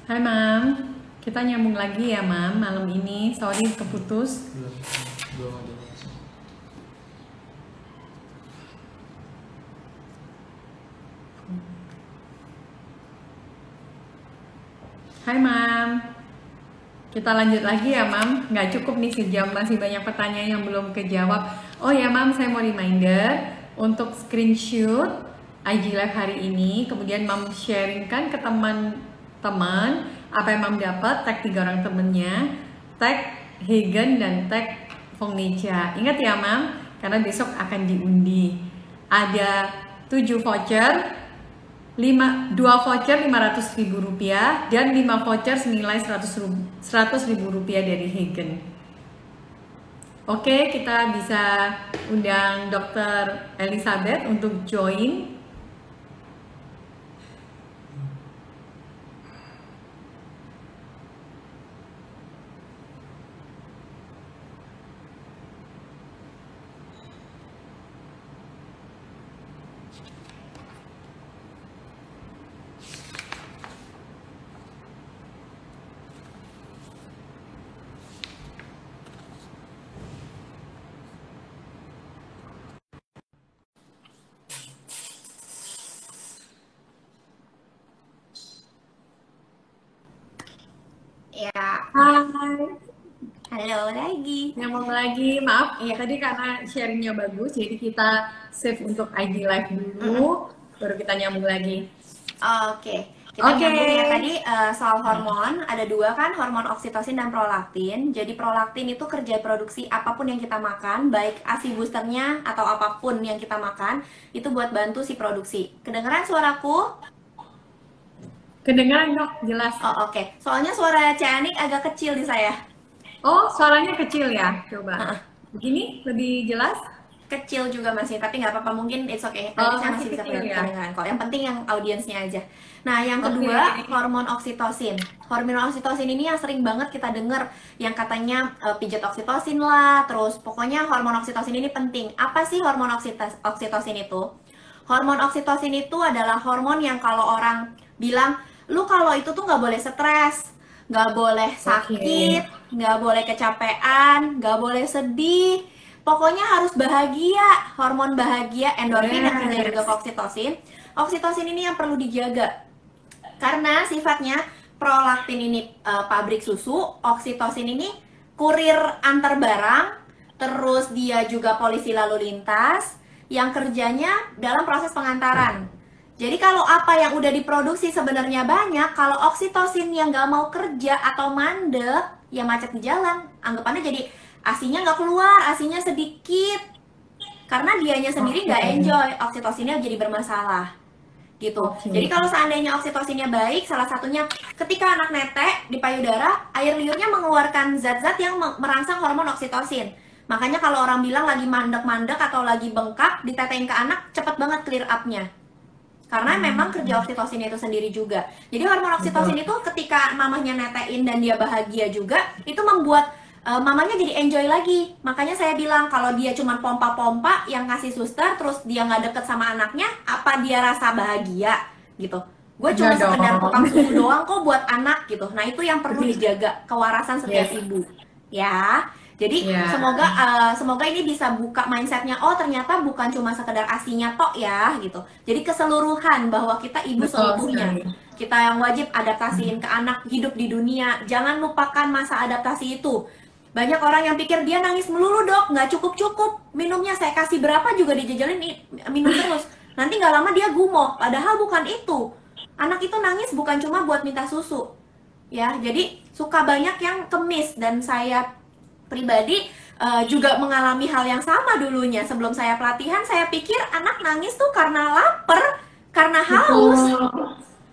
Hai Mam, kita nyambung lagi ya Mam malam ini. Sorry keputus. Belum ada. Hai Mam, kita lanjut lagi ya Mam. Nggak cukup nih sejam, masih banyak pertanyaan yang belum kejawab. Oh ya Mam, saya mau reminder untuk screenshot IG Live hari ini. Kemudian Mam sharingkan ke teman-teman apa yang Mam dapat. Tag 3 orang temennya, tag Hagen dan tag Fongnecha. Ingat ya Mam, karena besok akan diundi. Ada 7 voucher, 2 voucher Rp500.000 dan 5 voucher senilai Rp100.000 dari Hagen. Oke, kita bisa undang Dr. Elizabeth untuk join. Ya, Hai, halo lagi. nyambung lagi. Maaf, Iya. tadi karena sharingnya bagus, jadi kita save untuk IG Live dulu, baru kita nyambung lagi. Oke, kita Oke. nyambung ya tadi soal hormon. Ada 2 kan, hormon oksitosin dan prolaktin. Jadi prolaktin itu kerja produksi apapun yang kita makan, baik ASI boosternya atau apapun yang kita makan, itu buat bantu si produksi. Kedengeran suaraku? Kedengaran dok, jelas. Oh oke, soalnya suara Cianik agak kecil di saya. Oh, suaranya kecil ya? Coba. Begini lebih jelas? Kecil juga masih, tapi nggak apa-apa, mungkin it's okay. Oh, Saya masih masih bisa kecil ya? kedengaran kok. Yang penting yang audiensnya aja. Nah, yang Oke. kedua, hormon oksitosin. Hormon oksitosin ini yang sering banget kita dengar, yang katanya pijat oksitosin lah, terus pokoknya hormon oksitosin ini penting. Apa sih hormon oksitosin itu? Hormon oksitosin itu adalah hormon yang kalau orang bilang, lu kalau itu tuh nggak boleh stres, nggak boleh sakit, nggak boleh kecapean, nggak boleh sedih, pokoknya harus bahagia. Hormon bahagia, endorfin yang kerja juga ke oksitosin. Oksitosin ini yang perlu dijaga karena sifatnya prolaktin ini pabrik susu, oksitosin ini kurir antar barang, terus dia juga polisi lalu lintas yang kerjanya dalam proses pengantaran. Jadi kalau apa yang udah diproduksi sebenarnya banyak, kalau oksitosin yang nggak mau kerja atau mandek, ya macet di jalan. Anggapannya jadi asinya nggak keluar, asinya sedikit. Karena dianya sendiri nggak enjoy, oksitosinnya jadi bermasalah. Gitu. Jadi kalau seandainya oksitosinnya baik, salah satunya ketika anak netek di payudara, air liurnya mengeluarkan zat-zat yang merangsang hormon oksitosin. Makanya kalau orang bilang lagi mandek-mandek atau lagi bengkak, ditetein ke anak, cepet banget clear up-nya. Karena memang kerja oksitosin itu sendiri juga. Jadi hormon oksitosin itu ketika mamahnya netein dan dia bahagia juga, itu membuat mamanya jadi enjoy lagi. Makanya saya bilang kalau dia cuma pompa-pompa yang kasih suster, terus dia nggak deket sama anaknya, apa dia rasa bahagia gitu? Gue cuma sekedar potong susu doang kok buat anak gitu. Nah itu yang perlu dijaga, kewarasan setiap ibu. Ya. Jadi semoga ini bisa buka mindsetnya. Oh ternyata bukan cuma sekedar asinya tok ya gitu. Jadi keseluruhan bahwa kita ibu seutuhnya. Kita yang wajib adaptasiin ke anak hidup di dunia. Jangan lupakan masa adaptasi itu. Banyak orang yang pikir dia nangis melulu dok, nggak cukup-cukup. Minumnya saya kasih berapa juga dijejelin minum terus. Nanti nggak lama dia gumoh. Padahal bukan itu. Anak itu nangis bukan cuma buat minta susu. Ya, jadi suka banyak yang kemis dan saya pribadi juga mengalami hal yang sama dulunya. Sebelum saya pelatihan, saya pikir anak nangis tuh karena lapar, karena haus.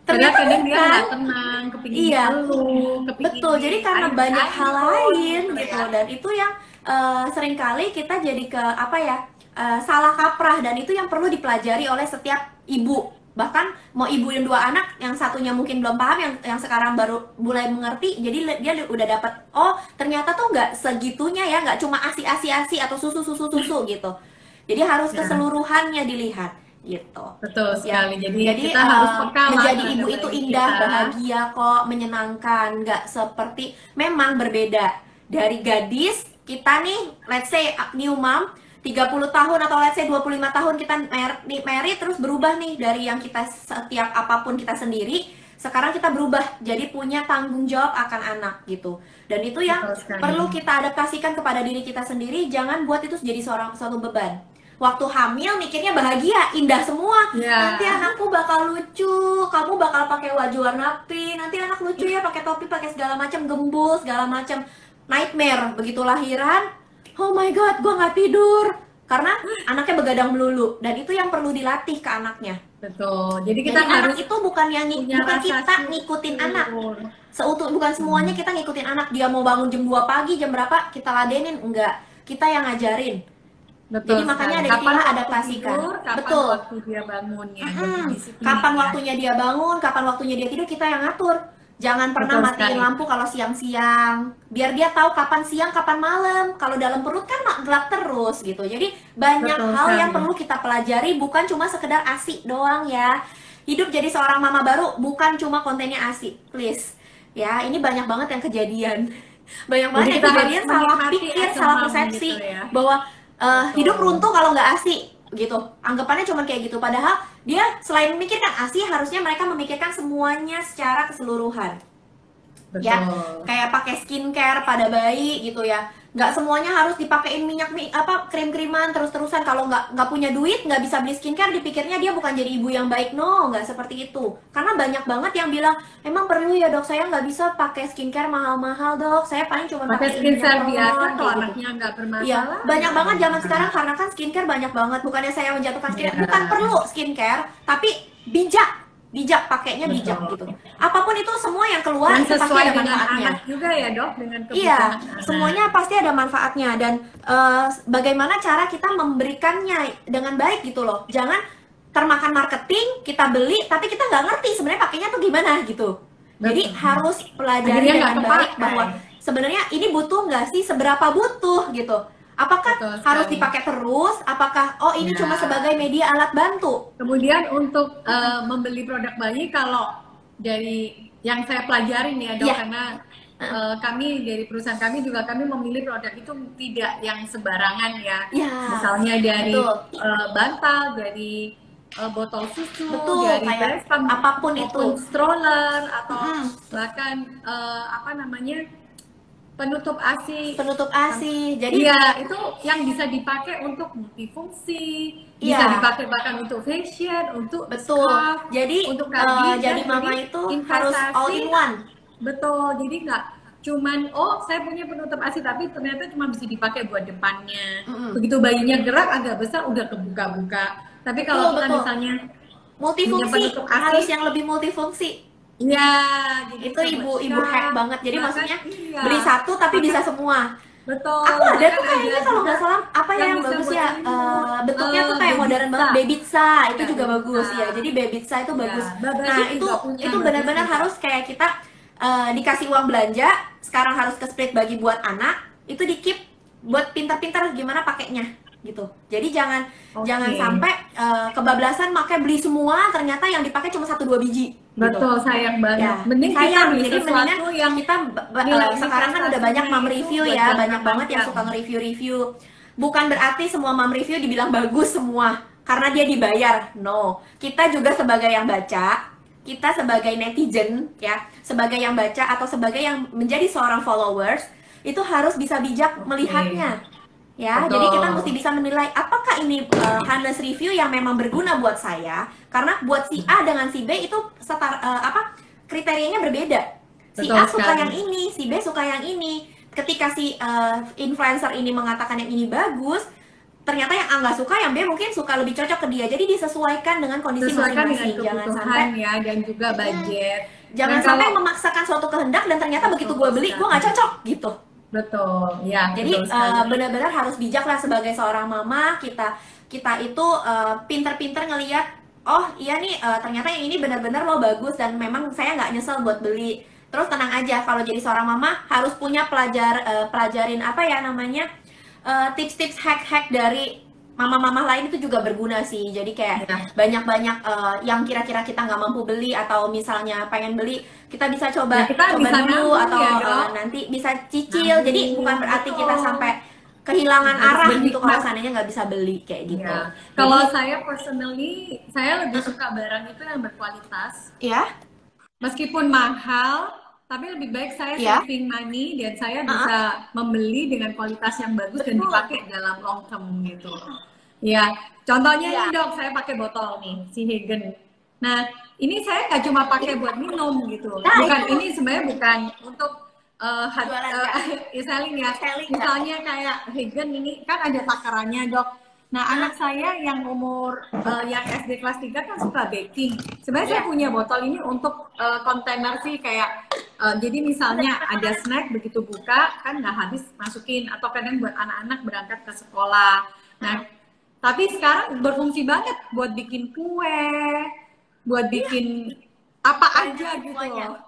Ternyata kadang dia bukan. nggak tenang, kepingin peluk, Betul, jadi karena banyak hal lain gitu. Dan itu yang seringkali kita jadi ke salah kaprah, dan itu yang perlu dipelajari oleh setiap ibu. Bahkan mau ibuin 2 anak, yang satunya mungkin belum paham, yang sekarang baru mulai mengerti, jadi dia udah dapat, oh ternyata tuh nggak segitunya ya, nggak cuma asi atau susu gitu. Jadi harus keseluruhannya dilihat. gitu. Betul Ya, sekali. Jadi jadi kita harus peka lah menjadi terhadap ibu itu bayi indah, kita. bahagia kok, menyenangkan, nggak seperti memang berbeda dari gadis kita nih, let's say new mom 30 tahun atau let's say 25 tahun kita married terus berubah nih dari yang kita setiap apapun kita sendiri, sekarang kita berubah jadi punya tanggung jawab akan anak gitu. Dan itu yang Betul sekali. perlu kita adaptasikan kepada diri kita sendiri, jangan buat itu jadi suatu beban. Waktu hamil mikirnya bahagia, indah semua. Ya. Nanti anakku bakal lucu, kamu bakal pakai baju warna pink, nanti anak lucu ya pakai topi, pakai segala macam, gembul, segala macam. Nightmare, begitu lahiran, oh my god, gua nggak tidur. Karena anaknya begadang melulu, dan itu yang perlu dilatih ke anaknya. Betul. Jadi Jadi kita harus anak itu bukan punya bukan rasa kita syukur. ngikutin anak. Bukan semuanya kita ngikutin anak. Dia mau bangun jam 2 pagi, jam berapa kita ladenin, enggak. Kita yang ngajarin. Betul Jadi makanya sekali. ada Kapan istilah waktu adaptasikan. tidur, kapan Betul. waktu dia bangunnya. Mm-mm. Jadi disiplin Kapan ya. waktunya dia bangun, kapan waktunya dia tidur, kita yang ngatur. Jangan pernah Betul matiin sekali. lampu kalau siang-siang. Biar dia tahu kapan siang, kapan malam. Kalau dalam perut kan gelap terus gitu. Jadi banyak Betul hal yang sekali. perlu kita pelajari, bukan cuma sekedar ASI doang ya. Hidup jadi seorang mama baru bukan cuma kontennya ASI, please. Ya, ini banyak banget yang kejadian. Banyak banget Jadi yang kita harus kejadian salah menikmati pikir, as a salah mom persepsi gitu ya. bahwa Betul. hidup runtuh kalau nggak ASI gitu. Anggapannya cuma kayak gitu. Padahal dia selain memikirkan ASI, harusnya mereka memikirkan semuanya secara keseluruhan. Betul. Ya, kayak pakai skincare pada bayi gitu ya. Nggak semuanya harus dipakein krim-kriman terus-terusan. Kalau nggak punya duit, nggak bisa beli skincare, dipikirnya dia bukan jadi ibu yang baik. No, nggak seperti itu. Karena banyak banget yang bilang, emang perlu ya dok, saya nggak bisa pakai skincare mahal-mahal dok, saya paling cuma Pakai pakai skincare minyak biasa telon," kalau kayak gitu. anaknya nggak bermasalah. Iya, banyak nggak banget zaman masalah. sekarang karena kan skincare banyak banget. Bukannya saya menjatuhkan skincare, Iya. bukan perlu skincare, tapi bijak pakainya bijak Betul. gitu. Apapun itu semua yang keluar Dan itu pasti sesuai ada dengan manfaatnya. anak juga ya dok, dengan Iya, kebutuhan anak. semuanya pasti ada manfaatnya dan bagaimana cara kita memberikannya dengan baik gitu loh. Jangan termakan marketing, kita beli tapi kita nggak ngerti sebenarnya pakainya tuh gimana gitu. Jadi Betul. harus pelajari Akhirnya dengan nggak baik kepakai. bahwa sebenarnya ini butuh nggak sih, seberapa butuh gitu. Apakah Betul harus sekali. dipakai terus? Apakah ini Ya. cuma sebagai media alat bantu? Kemudian untuk membeli produk bayi, kalau dari yang saya pelajari nih ya dok, Iya. karena kami dari perusahaan kami juga kami memilih produk itu tidak yang sembarangan ya. Ya, Misalnya dari betul. bantal, dari botol susu, Betul, dari kayak breast pump, apapun maupun itu. stroller atau Mm-mm. bahkan penutup ASI. Penutup ASI. Jadi Iya, itu yang bisa dipakai untuk multifungsi, bisa Iya. dipakai bahkan untuk fashion, untuk betul. scarf, Jadi untuk cardigan. jadi mama itu harus investasi. all in one. Betul, jadi nggak cuman saya punya penutup ASI tapi ternyata cuma bisa dipakai buat depannya. Mm-mm. Begitu bayinya gerak agak besar udah kebuka-buka. Tapi kalau kita Betul. misalnya Multifungsi, penutup ASI. harus yang lebih multifungsi. ya jadi Itu buat ibu scarf, hack banget. Jadi bahkan maksudnya iya. beli satu tapi bisa semua. Betul. Aku ada bahkan tuh kayaknya kalau nggak juga salah apa ya yang bisa bagus buat ya, selimut. bentuknya tuh kayak modern Babitsa. banget, Babitsa itu Ya, juga bagus Babitsa. ya. Jadi Babitsa itu Ya, bagus. Babasi Nah juga itu punya itu bagus benar-benar juga. harus kayak kita dikasih uang belanja, sekarang harus ke split bagi buat anak, itu di keep buat pintar-pintar gimana pakainya gitu. Jadi jangan Oke. sampai kebablasan pakai beli semua, ternyata yang dipakai cuma 1-2 biji. Betul, sayang banget. Ya, Mending kita sayang. beli Jadi sesuatu mendingan yang kita nilai sekarang kan udah banyak investasinya mom itu review buat ya, jangka banyak banget yang panjang. suka nge-review. Bukan berarti semua mom review dibilang bagus semua karena dia dibayar. No, kita juga sebagai yang baca, kita sebagai netizen ya, sebagai yang baca atau sebagai yang menjadi seorang followers, itu harus bisa bijak melihatnya. Ya, Betul. jadi kita mesti bisa menilai apakah ini honest review yang memang berguna buat saya, karena buat si A dengan si B itu kriterianya berbeda. Si Betul A suka sekali. yang ini, si B suka yang ini. Ketika si influencer ini mengatakan yang ini bagus, ternyata yang A nggak suka, yang B mungkin suka lebih cocok ke dia. Jadi disesuaikan dengan kondisi Sesuaikan dengan masing-masing. Jangan kebutuhan sampai ya dan juga budget. jangan Dan sampai kalau- memaksakan suatu kehendak dan ternyata Betul begitu gue beli gue nggak sekali. cocok gitu. Betul, ya. Jadi betul sekali. benar-benar harus bijak lah sebagai seorang mama, kita itu pinter-pinter ngelihat, oh iya nih ternyata yang ini benar-benar lo bagus dan memang saya nggak nyesel buat beli. Terus tenang aja, kalau jadi seorang mama harus punya pelajarin apa ya namanya, tips-tips hack-hack dari mama-mama lain itu juga berguna sih. Jadi kayak Ya. banyak-banyak yang kira-kira kita nggak mampu beli atau misalnya pengen beli, kita bisa Ya, coba kita coba bisa dulu nabung atau ya, Dok. nanti bisa cicil. Jadi bukan Nabung, berarti kita betul. sampai kehilangan Harus arah gitu kalau berhikmat. seandainya nggak bisa beli kayak gitu. Ya. Jadi Kalau saya personally, saya lebih suka barang itu yang berkualitas. ya, Meskipun mahal, tapi lebih baik saya ya, saving money dan saya bisa membeli dengan kualitas yang bagus dan betul. dipakai dalam long term gitu. Ya, contohnya Iya. ini dok, saya pakai botol nih, si Hagen. Nah, ini saya nggak cuma pakai buat minum gitu. Nah, Bukan itu ini sebenarnya bukan untuk jualan Kak. selling ya. Selling, Kak. Misalnya kayak Hagen ini kan ada takarannya dok. Nah, anak saya yang umur yang SD kelas 3 kan suka baking. Sebenarnya saya Iya. punya botol ini untuk kontainer sih kayak jadi misalnya ada snack begitu buka kan nggak habis masukin atau kadang buat anak-anak berangkat ke sekolah. Nah, tapi sekarang berfungsi banget buat bikin kue, buat bikin apa aja gitu semuanya. loh.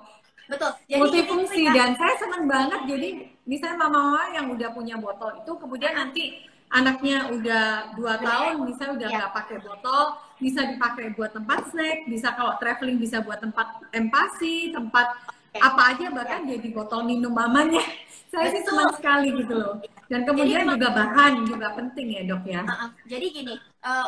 Betul. Jadi Multifungsi ini, Kak, dan saya senang banget jadi misalnya mama-mama yang udah punya botol itu kemudian nanti anaknya udah 2 tahun misalnya udah Ya. nggak pakai botol bisa dipakai buat tempat snack, bisa kalau traveling bisa buat tempat empasi, tempat apa aja bahkan jadi botol minum mamanya. Saya sih Betul. senang sekali gitu loh. Dan kemudian juga bahan juga penting ya dok ya. Jadi gini,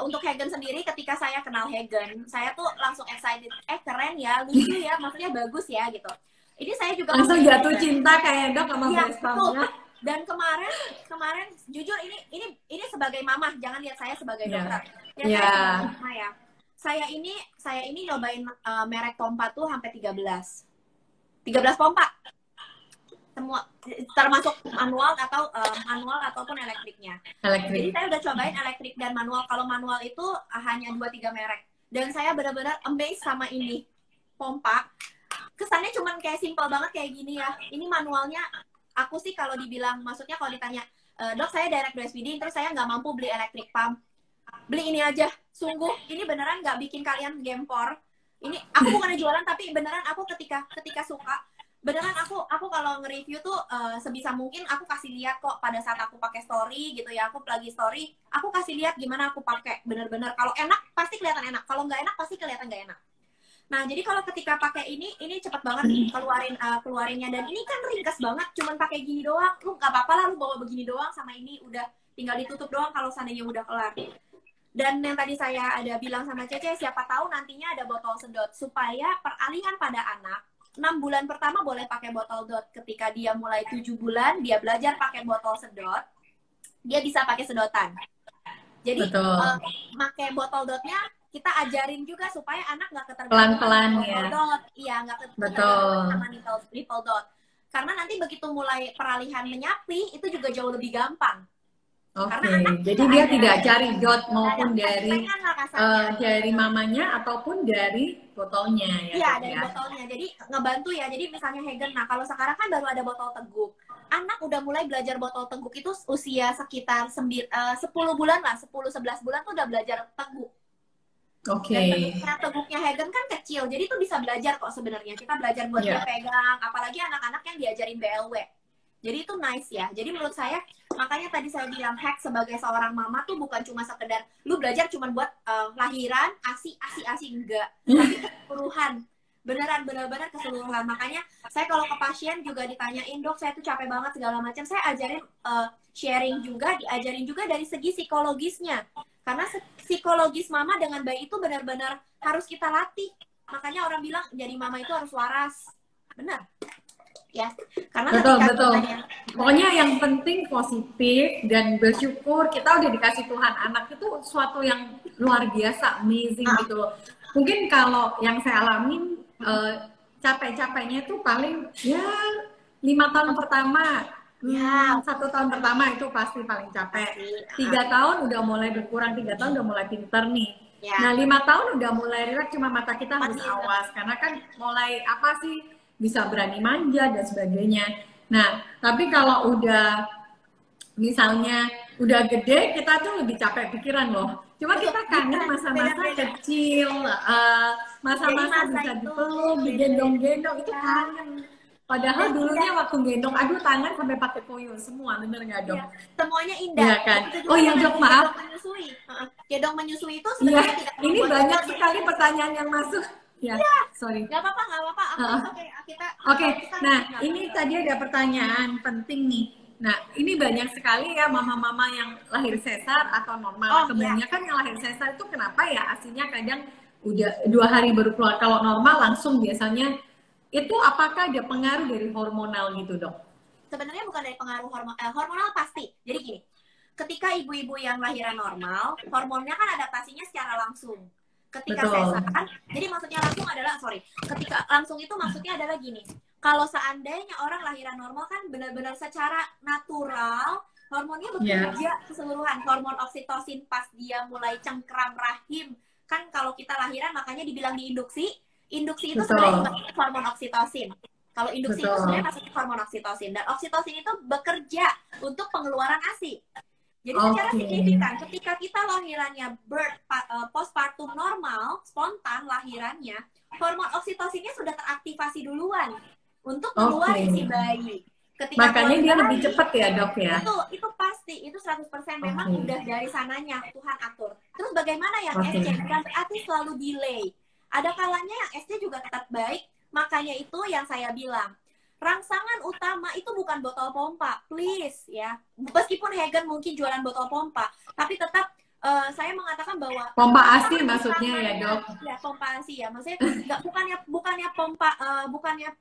untuk Hagen sendiri ketika saya kenal Hagen, saya tuh langsung excited. Keren ya, lucu ya, maksudnya bagus ya gitu. Ini saya juga Langsung membeli jatuh Hagen. cinta kayak dok sama Iya, Vespa-nya. betul. Dan kemarin jujur ini sebagai mama, jangan lihat saya sebagai Iya. dokter. Ya, Iya. saya sebagai mama ya. Saya ini nyobain merek pompa tuh sampai 13 pompa. Semua termasuk manual ataupun elektriknya. Jadi Elektrik. saya udah cobain elektrik dan manual. Kalau manual itu hanya 2-3 merek. Dan saya benar-benar amazed sama ini. Pompa. Kesannya cuman kayak simple banget kayak gini ya. Ini manualnya, aku sih kalau dibilang, maksudnya kalau ditanya, dok saya direct breastfeeding, terus saya nggak mampu beli electric pump. Beli ini aja. Sungguh, ini beneran nggak bikin kalian gempor. Ini, aku bukannya jualan, tapi beneran aku ketika suka, beneran aku kalau nge-review tuh sebisa mungkin aku kasih lihat kok pada saat aku pakai story gitu ya, aku lagi story aku kasih lihat gimana aku pakai, bener-bener kalau enak pasti kelihatan enak, kalau nggak enak pasti kelihatan nggak enak. Nah jadi kalau ketika pakai ini cepet banget keluarinnya, dan ini kan ringkas banget, cuman pakai gini doang, lu nggak apa-apa lah lu bawa begini doang, sama ini udah tinggal ditutup doang kalau seandainya udah kelar. Dan yang tadi saya ada bilang sama Cece, siapa tahu nantinya ada botol sedot supaya peralihan pada anak 6 bulan pertama boleh pakai botol dot. Ketika dia mulai 7 bulan, dia belajar pakai botol sedot, dia bisa pakai sedotan. Jadi, pakai botol dotnya, kita ajarin juga supaya anak nggak ketergantungan pelan-pelan ya. dot. Iya, nggak ketergantungan sama nipple dot. Karena nanti begitu mulai peralihan menyapi, itu juga jauh lebih gampang. Oke, jadi dia tidak cari dot maupun dari kasarnya. mamanya ataupun dari botolnya ya. Iya, dari botolnya. Jadi ngebantu ya. Jadi misalnya Hagen, nah kalau sekarang kan baru ada botol teguk. Anak udah mulai belajar botol teguk itu usia sekitar 10 bulan lah, 10-11 bulan tuh udah belajar teguk. Oke. Dan teguknya Hagen kan kecil, jadi tuh bisa belajar kok sebenarnya. Kita belajar buat dia pegang, apalagi anak-anak yang diajarin BLW. Jadi itu nice ya. Jadi menurut saya, makanya tadi saya bilang hack sebagai seorang mama tuh bukan cuma sekedar lu belajar cuma buat lahiran, asi enggak. Tapi keseluruhan. Benar-benar keseluruhan. Makanya saya kalau ke pasien juga ditanyain, dok saya tuh capek banget segala macam. Saya ajarin sharing juga, diajarin juga dari segi psikologisnya. Karena psikologis mama dengan bayi itu benar-benar harus kita latih. Makanya orang bilang jadi mama itu harus waras. Benar. Ya, karena betul. Pokoknya yang penting positif dan bersyukur. Kita udah dikasih Tuhan anak itu suatu yang luar biasa, amazing gitu loh. Mungkin kalau yang saya alamin capek-capeknya itu paling ya 5 tahun pertama, 1 tahun pertama itu pasti paling capek. 3 tahun udah mulai berkurang, 3 tahun udah mulai pinter nih. Nah 5 tahun udah mulai rileks, cuma mata kita harus awas karena kan mulai apa sih, bisa berani manja dan sebagainya. Nah, tapi kalau udah misalnya udah gede, kita tuh lebih capek pikiran loh. Cuma kita kangen masa-masa kecil, masa-masa bisa dipeluk, digendong-gendong, itu kangen. Padahal dulunya waktu gendong, aduh tangan sampai pakai koyo semua, bener nggak dok? Semuanya indah. Iya kan? Oh iya dok, maaf. Gedong menyusui itu Iya, sebenarnya tidak ini membuat banyak gedong sekali menyusui. pertanyaan yang masuk. Ya, sorry. Nggak apa-apa, nggak apa-apa. Oke, kita Oke, kita nah nggak ini apa-apa. tadi ada pertanyaan penting nih. Nah, ini banyak sekali ya mama-mama yang lahir sesar atau normal. Oh, Kebanyakan yang lahir sesar itu kenapa ya asinya kadang udah 2 hari baru keluar. Kalau normal langsung biasanya. Itu apakah ada pengaruh dari hormonal gitu, Dok? Sebenarnya bukan dari pengaruh hormonal pasti. Jadi gini, ketika ibu-ibu yang lahiran normal, hormonnya kan adaptasinya secara langsung. Ketika Betul. sesar, jadi maksudnya langsung adalah, ketika langsung itu maksudnya adalah gini, kalau seandainya orang lahiran normal kan benar-benar secara natural, hormonnya bekerja keseluruhan, hormon oksitosin pas dia mulai cengkram rahim, kan kalau kita lahiran makanya dibilang diinduksi, induksi itu sebenarnya masuk hormon oksitosin. Kalau induksi itu sebenarnya masuk hormon oksitosin, dan oksitosin itu bekerja untuk pengeluaran ASI. Jadi secara signifikan ketika kita lahirannya postpartum normal, spontan lahirannya, hormon oksitosinnya sudah teraktivasi duluan untuk mengeluarkan si bayi. Ketika makanya dia lebih cepat ya, Dok ya? Itu pasti, itu 100% memang udah dari sananya Tuhan atur. Terus bagaimana yang SC? Bukan berarti selalu delay. Ada kalanya yang SC juga tetap baik, makanya itu yang saya bilang. Rangsangan utama itu bukan botol pompa, please ya. Meskipun Hagen mungkin jualan botol pompa, tapi tetap saya mengatakan bahwa pompa ASI maksudnya ya, Dok? Ya, pompa ASI ya. Maksudnya bukannya pompa, bukannya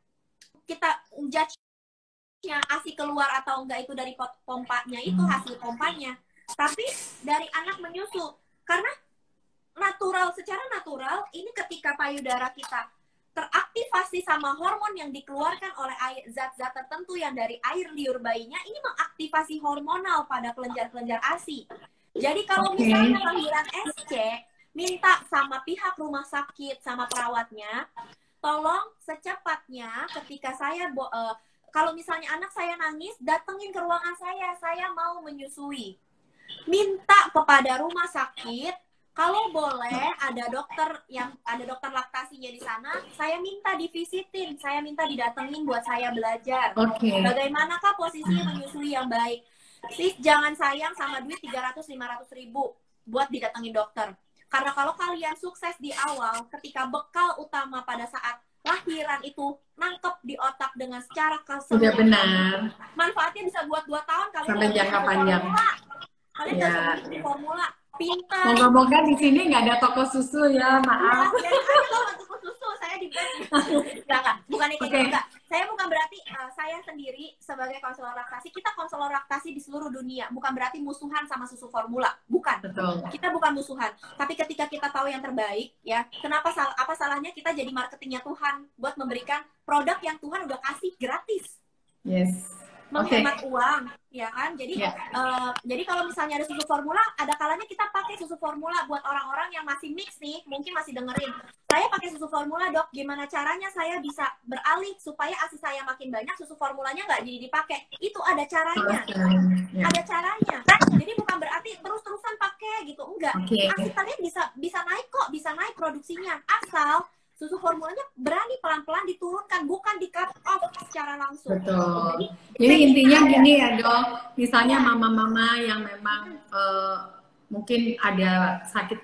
kita judge-nya ASI keluar atau enggak itu dari pompanya, itu hasil pompanya. Tapi dari anak menyusu. Karena secara natural, ini ketika payudara kita teraktivasi sama hormon yang dikeluarkan oleh zat-zat tertentu yang dari air liur bayinya, ini mengaktifasi hormonal pada kelenjar-kelenjar ASI. Jadi kalau misalnya lahiran SC, minta sama pihak rumah sakit, sama perawatnya, tolong secepatnya ketika saya, kalau misalnya anak saya nangis, datengin ke ruangan saya mau menyusui. Minta kepada rumah sakit, kalau boleh ada dokter laktasinya di sana, saya minta divisitin, saya minta didatengin buat saya belajar. Bagaimanakah posisi menyusui yang baik? Sis, jangan sayang sama duit 300-500 ribu buat didatengin dokter. Karena kalau kalian sukses di awal, ketika bekal utama pada saat lahiran itu nangkep di otak dengan secara keseluruhan. Sudah benar. Manfaatnya bisa buat 2 tahun kalian. Sampai jangka panjang. Kalian bisa bikin formula. Pintar. Moga-moga di sini nggak ada toko susu ya, maaf. Ya, ada toko susu, saya di enggak, bukan itu enggak. Saya bukan berarti saya sendiri sebagai konselor laktasi, kita konselor laktasi di seluruh dunia, bukan berarti musuhan sama susu formula, bukan. Betul. Kita bukan musuhan, tapi ketika kita tahu yang terbaik, ya, apa salahnya kita jadi marketingnya Tuhan buat memberikan produk yang Tuhan udah kasih gratis. Yes. Menghemat uang, ya kan? Jadi jadi kalau misalnya ada susu formula, ada kalanya kita pakai susu formula buat orang-orang yang masih mix nih, mungkin masih dengerin. Saya pakai susu formula, Dok. Gimana caranya saya bisa beralih supaya ASI saya makin banyak, susu formulanya nggak jadi dipakai? Itu ada caranya. Ada caranya. Jadi bukan berarti terus-terusan pakai gitu, enggak. ASI kalian bisa naik kok, bisa naik produksinya. Asal susu formulanya berani pelan-pelan diturunkan, bukan di cut off secara langsung. Betul. Jadi intinya gini ya, Dok. Misalnya mama-mama yang memang mungkin ada sakit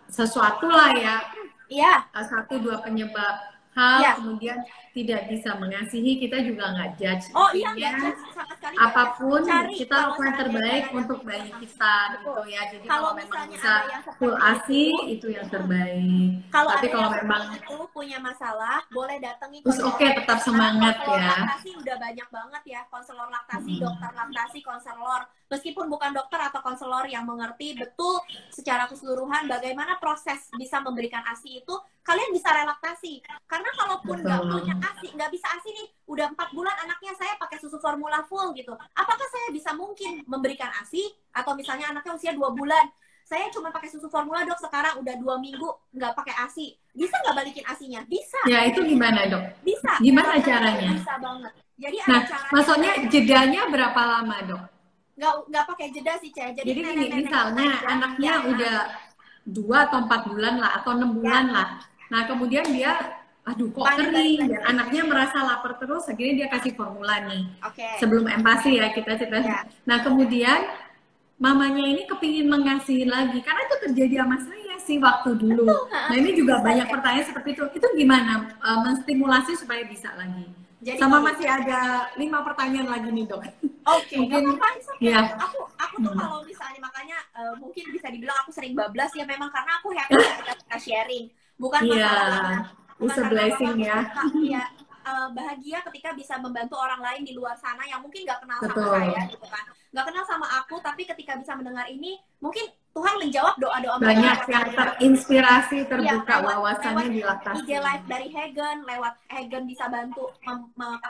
sesuatu lah ya. Iya. 1-2 penyebab hal, kemudian tidak bisa mengasihi, kita juga nggak judge. Oh iya, nggak judge sama sekali. Apapun kita lakukan terbaik untuk bayi kita, gitu ya. Jadi kalau memang bisa full ASI, itu yang terbaik. Tapi kalau memang itu punya masalah, boleh datangi. Tetap semangat ya. Laktasi udah banyak banget ya, konselor laktasi, dokter laktasi, konselor. Meskipun bukan dokter atau konselor yang mengerti betul secara keseluruhan bagaimana proses bisa memberikan ASI itu, kalian bisa relaksasi. Karena kalaupun nggak punya ASI, nggak bisa ASI nih, udah 4 bulan anaknya saya pakai susu formula full gitu. Apakah saya bisa mungkin memberikan ASI? Atau misalnya anaknya usia 2 bulan, saya cuma pakai susu formula, Dok, sekarang udah 2 minggu nggak pakai ASI. Bisa nggak balikin ASI-nya? Bisa. Ya, itu gimana, Dok? Bisa. Gimana caranya? Bisa banget. Jadi caranya. Maksudnya jedanya berapa lama, Dok? Nggak pakai jeda sih, Cah. Jadi gini, misalnya anaknya udah 2 atau 4 bulan lah, atau 6 bulan lah. Nah, kemudian dia, aduh kok kering, dan anaknya merasa lapar terus, akhirnya dia kasih formula nih. Sebelum empasi ya, kita cerita. Nah, kemudian mamanya ini kepingin mengasihi lagi, karena itu terjadi sama saya sih waktu dulu. Betul, Nah ini juga bisa banyak ya. pertanyaan seperti itu gimana menstimulasi supaya bisa lagi? Jadi Sama gini, masih ada 5 pertanyaan lagi nih dok. oke, nggak Mungkin apa-apa, it's okay. ya. Aku tuh kalau misalnya makanya mungkin bisa dibilang aku sering bablas ya memang karena aku happy kita sharing. Bukan Iya, masalah bukan it's a karena blessing apa-apa, ya. ya bahagia ketika bisa membantu orang lain di luar sana yang mungkin nggak kenal sama Betul. saya gitu kan. Nggak kenal sama aku, tapi ketika bisa mendengar ini, mungkin Tuhan menjawab doa-doa Banyak mereka. yang terinspirasi, Iya, terbuka lewat wawasannya di IG laktasi. Live dari Hagen, lewat Hagen bisa bantu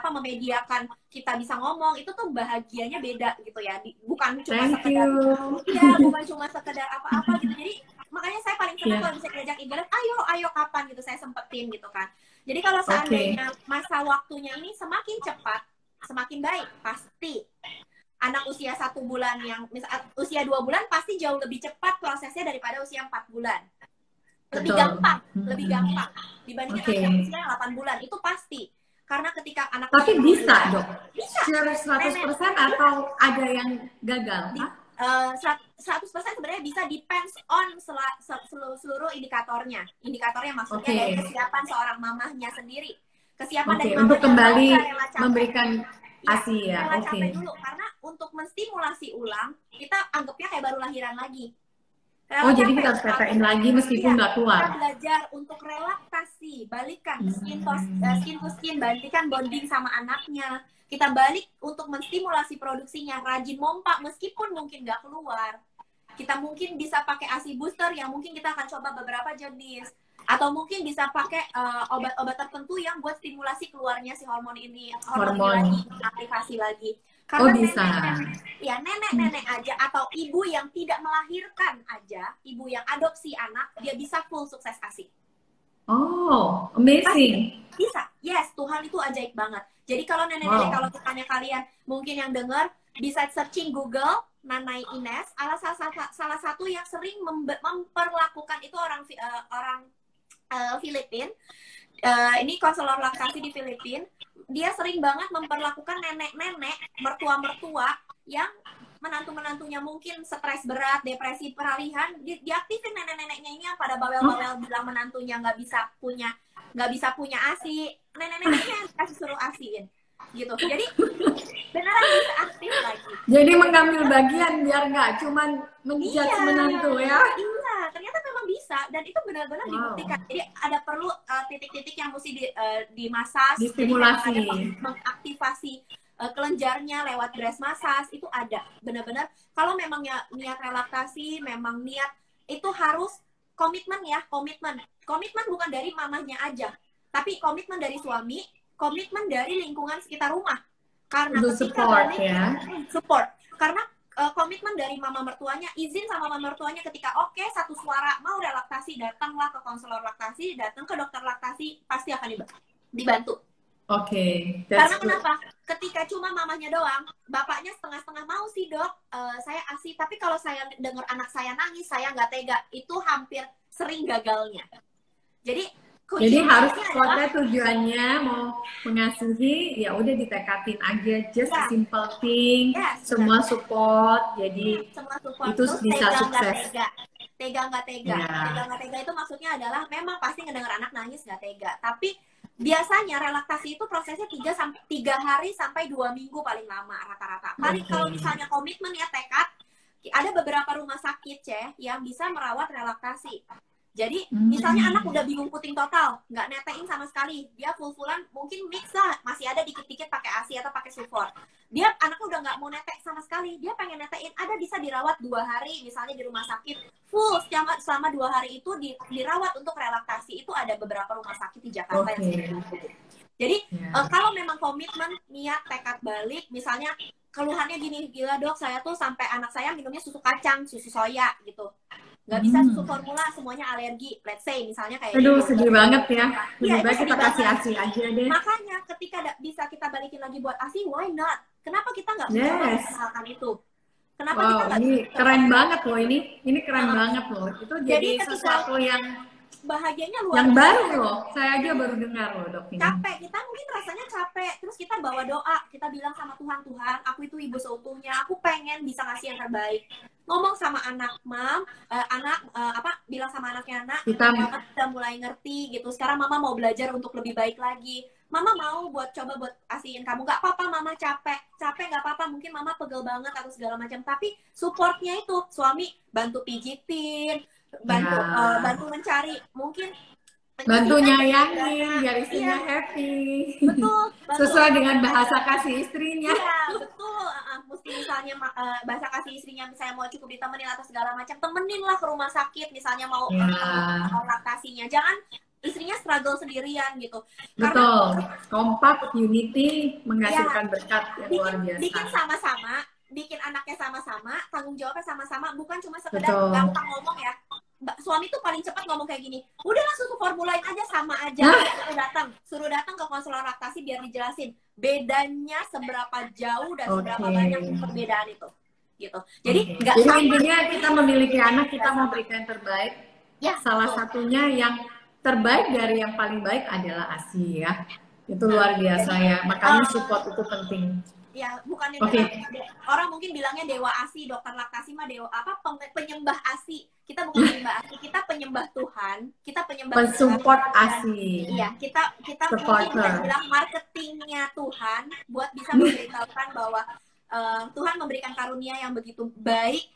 memediakan kita bisa ngomong, itu tuh bahagianya beda gitu ya. Bukan cuma Thank sekedar you. iya, bukan cuma sekedar apa-apa gitu. Jadi makanya saya paling senang Yeah. kalau bisa diajak IG Live, ayo kapan gitu saya sempetin gitu kan. Jadi kalau seandainya masa waktunya ini semakin cepat, semakin baik pasti. Anak usia 1 bulan yang usia 2 bulan pasti jauh lebih cepat prosesnya daripada usia 4 bulan. Lebih Betul. gampang, lebih gampang dibandingin anak usia 8 bulan itu pasti. Karena ketika anak Tapi usia bisa, 2 bulan, Dok. bisa. 100% atau ada yang gagal? 100% sebenarnya bisa depends on seluruh indikatornya. Indikatornya maksudnya dari kesiapan seorang mamahnya sendiri. Kesiapan dari mamahnya untuk kembali rela capek. memberikan ASI ya. Rela capek dulu karena untuk menstimulasi ulang kita anggapnya kayak baru lahiran lagi. Rela jadi capek, kita harus PTM lagi meskipun nggak keluar. Kita belajar untuk relaksasi, balikan skin to skin, balikan bonding sama anaknya. Kita balik untuk menstimulasi produksinya, rajin mompa meskipun mungkin nggak keluar. Kita mungkin bisa pakai ASI booster yang mungkin kita akan coba beberapa jenis. Atau mungkin bisa pakai obat-obat tertentu yang buat stimulasi keluarnya si hormon ini lagi, aktivasi lagi. Karena bisa. nenek aja atau ibu yang tidak melahirkan aja, ibu yang adopsi anak, dia bisa full sukses ASI. Oh, amazing. Bisa, yes, Tuhan itu ajaib banget. Jadi kalau nenek-nenek, kalau misalnya kalian mungkin yang dengar, bisa searching Google, Nanay Ines, salah satu yang sering memperlakukan itu orang Filipina. Ini konselor laktasi di Filipina. Dia sering banget memperlakukan nenek-nenek, mertua-mertua yang menantu-menantunya mungkin stres berat, depresi, peralihan, diaktifin nenek-neneknya ini yang pada bawel-bawel bilang menantunya nggak bisa punya ASI, nenek-neneknya yang kasih suruh ASIin gitu. Jadi beneran bisa aktif lagi. Jadi mengambil bagian biar nggak cuman menjudge menantu ya. Iya, ternyata memang bisa dan itu benar-benar dibuktikan. Jadi ada perlu titik-titik yang mesti dimasas, distimulasi, mengaktifasi kelenjarnya lewat breast massage itu ada. Benar-benar kalau memang niat relaksasi, memang niat itu harus komitmen ya, komitmen bukan dari mamahnya aja, tapi komitmen dari suami, komitmen dari lingkungan sekitar rumah. Karena support. Karena komitmen dari mama mertuanya, izin sama mama mertuanya ketika satu suara mau relaksasi, datanglah ke konselor laktasi, datang ke dokter laktasi, pasti akan dibantu. Karena kenapa? Ketika cuma mamanya doang, bapaknya setengah-setengah mau sih dok, saya ASI, tapi kalau saya dengar anak saya nangis, saya nggak tega, itu hampir sering gagalnya. Jadi harus kuatnya tujuannya mau mengasihi, ya udah ditekatin aja, just simple thing, semua support, jadi itu bisa sukses. Tega nggak tega itu maksudnya adalah memang pasti ngedenger anak nangis nggak tega, tapi biasanya relaksasi itu prosesnya 3 hari sampai 2 minggu paling lama rata-rata. Paling kalau misalnya komitmen ya tekad, ada beberapa rumah sakit yang bisa merawat relaksasi. Jadi misalnya anak udah bingung puting total, nggak netein sama sekali, dia full-fullan mungkin mix lah, masih ada dikit-dikit pakai ASI atau pakai sulfur. Dia anaknya udah nggak mau netek sama sekali, dia pengen netein, ada bisa dirawat 2 hari misalnya di rumah sakit full selama 2 hari itu dirawat untuk relaksasi. Itu ada beberapa rumah sakit di Jakarta yang seperti itu. Jadi kalau memang komitmen, niat, tekad balik, misalnya keluhannya gini, gila dok, saya tuh sampai anak saya minumnya susu kacang, susu soya gitu. Nggak bisa susu formula, semuanya alergi. Let's say misalnya kayak aduh gitu. Sedih banget ya. Lebih baik kita kasih ASI aja deh. Makanya ketika bisa kita balikin lagi buat ASI, why not? Kenapa kita nggak mencoba itu? Kenapa kita nggak? Ini keren banget loh ini keren banget loh. Itu jadi sesuatu yang bahagianya luar Yang biasa. baru loh, saya aja baru dengar loh dok ini. Capek, kita mungkin rasanya capek, terus kita bawa doa, kita bilang sama Tuhan, Tuhan, aku itu ibu seutuhnya, aku pengen bisa ngasih yang terbaik. Ngomong sama anak, bilang sama anaknya, anak, mama udah mulai ngerti gitu, sekarang mama mau belajar untuk lebih baik lagi. Mama mau coba buat asihin kamu, nggak apa-apa mama capek nggak apa-apa, mungkin mama pegel banget atau segala macam, tapi supportnya itu suami bantu pijitin, bantu mencari, mungkin bantu nyayangi biar istrinya happy. Betul. Sesuai dengan bahasa kasih istrinya. Iya, betul. Mesti misalnya bahasa kasih istrinya misalnya mau cukup ditemenin atau segala macam, temenin lah ke rumah sakit misalnya mau laktasinya. Jangan istrinya struggle sendirian gitu. Betul. Kompak, unity menghasilkan berkat yang luar biasa. Bikin sama-sama, bikin anaknya sama-sama, tanggung jawabnya sama-sama, bukan cuma sekedar gampang ngomong ya. Suami tuh paling cepat ngomong kayak gini, udahlah susu formulain aja, sama aja, suruh datang ke konselor laktasi biar dijelasin bedanya seberapa jauh dan seberapa banyak perbedaan itu, gitu. Jadi intinya kita memiliki anak, kita mau berikan yang terbaik. Ya, salah satunya yang terbaik dari yang paling baik adalah ASI ya. Itu luar biasa ya. Makanya support itu penting. Ya, bukannya orang mungkin bilangnya dewa ASI, dokter laktasi mah dewa penyembah ASI. Kita bukan penyembah ASI, kita penyembah Tuhan, kita penyembah support ASI. Iya, kita mungkin bisa bilang marketingnya Tuhan buat bisa memberitahukan bahwa Tuhan memberikan karunia yang begitu baik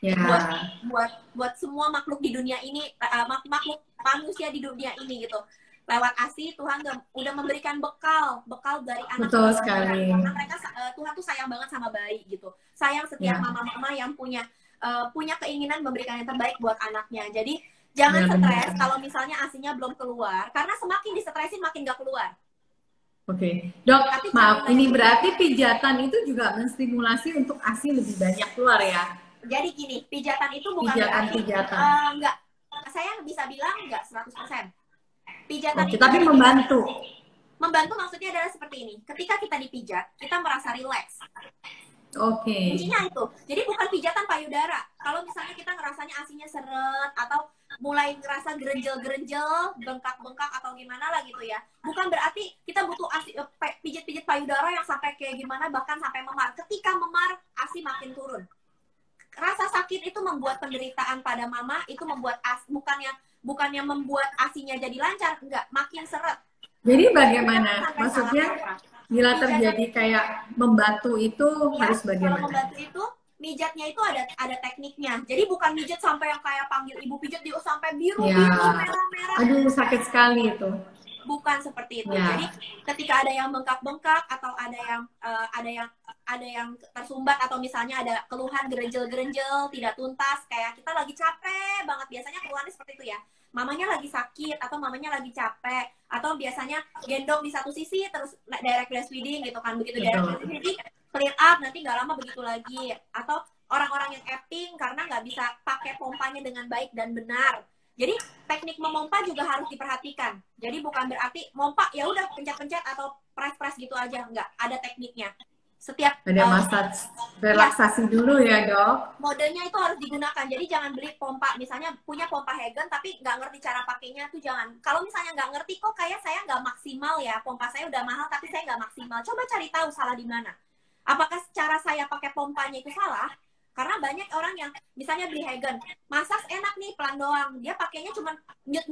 buat semua makhluk di dunia ini, makhluk manusia di dunia ini gitu. Lewat ASI Tuhan udah memberikan bekal dari anak. Betul sekali. Karena mereka Tuhan tuh sayang banget sama bayi gitu. Sayang setiap mama-mama yang punya keinginan memberikan yang terbaik buat anaknya. Jadi jangan stres kalau misalnya ASI-nya belum keluar, karena semakin disetresin makin gak keluar. Oke. Dok, maaf, ini berarti pijatan itu juga menstimulasi untuk ASI lebih banyak keluar ya? Jadi gini, pijatan itu bukan enggak, saya bisa bilang enggak 100%. Pijatan itu tapi membantu. Membantu maksudnya adalah seperti ini. Ketika kita dipijat, kita merasa rileks. Kuncinya itu. Jadi bukan pijatan payudara. Kalau misalnya kita ngerasanya asinya seret atau mulai ngerasa gerenjel-gerenjel, bengkak-bengkak atau gimana lah gitu ya. Bukan berarti kita butuh pijit-pijit payudara yang sampai kayak gimana, bahkan sampai memar. Ketika memar, asi makin turun. Rasa sakit itu membuat penderitaan pada mama, itu membuat bukannya membuat asinya jadi lancar, enggak, makin seret. Jadi bagaimana? Maksudnya bila terjadi kayak membatu itu harus bagaimana? Kalau membatu itu, mijatnya itu ada tekniknya. Jadi bukan mijat sampai yang kayak panggil ibu pijat dia sampai biru, merah-merah. Aduh, sakit sekali itu. Bukan seperti itu. Jadi ketika ada yang bengkak-bengkak atau ada yang tersumbat atau misalnya ada keluhan gerenjel-gerenjel tidak tuntas, kayak kita lagi capek banget, biasanya keluhannya seperti itu ya. Mamanya lagi sakit atau mamanya lagi capek atau biasanya gendong di satu sisi terus direct breastfeeding gitu kan, begitu direct breastfeeding clear up nanti nggak lama begitu lagi, atau orang-orang yang epping karena nggak bisa pakai pompanya dengan baik dan benar. Jadi teknik memompa juga harus diperhatikan. Jadi bukan berarti mompa ya udah pencet-pencet atau press-press gitu aja, enggak, ada tekniknya. Setiap ada massage relaksasi dulu ya dok. Modenya itu harus digunakan. Jadi jangan beli pompa, misalnya punya pompa Hagen tapi nggak ngerti cara pakainya tuh jangan. Kalau misalnya nggak ngerti kok kayak saya nggak maksimal ya, pompa saya udah mahal tapi saya nggak maksimal. Coba cari tahu salah di mana. Apakah cara saya pakai pompanya itu salah? Karena banyak orang yang misalnya beli Hagen, massage enak nih pelan doang, dia pakainya cuma nyet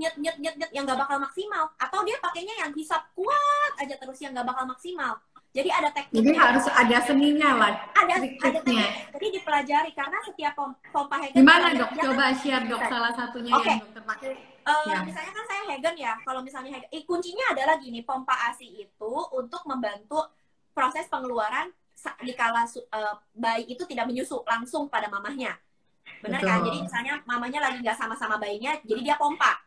yang nggak bakal maksimal, atau dia pakainya yang hisap kuat aja terus yang nggak bakal maksimal. Jadi ada tekniknya. Jadi harus ada seninya lah. Ada tekniknya. Jadi dipelajari karena setiap pompa Hagen. Gimana dok? Coba share dok salah satunya yang dokter pakai. Misalnya kan saya Hagen ya. Kalau misalnya Hagen, kuncinya adalah gini, pompa ASI itu untuk membantu proses pengeluaran dikala bayi itu tidak menyusu langsung pada mamahnya. Benar kan? Jadi misalnya mamanya lagi nggak sama-sama bayinya, jadi dia pompa.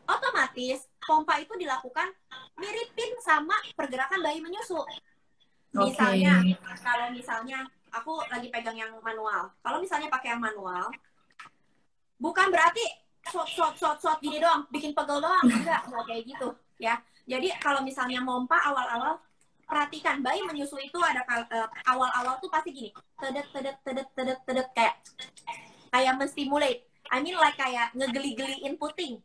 Otomatis pompa itu dilakukan miripin sama pergerakan bayi menyusu. Misalnya, kalau misalnya aku lagi pegang yang manual. Kalau misalnya pakai yang manual, bukan berarti shot gini doang, bikin pegel doang, enggak kayak gitu ya. Jadi kalau misalnya mompa awal-awal, perhatikan bayi menyusu itu ada awal-awal tuh pasti gini, tedet kayak menstimulate. I mean like kayak ngegeli-geli inputting.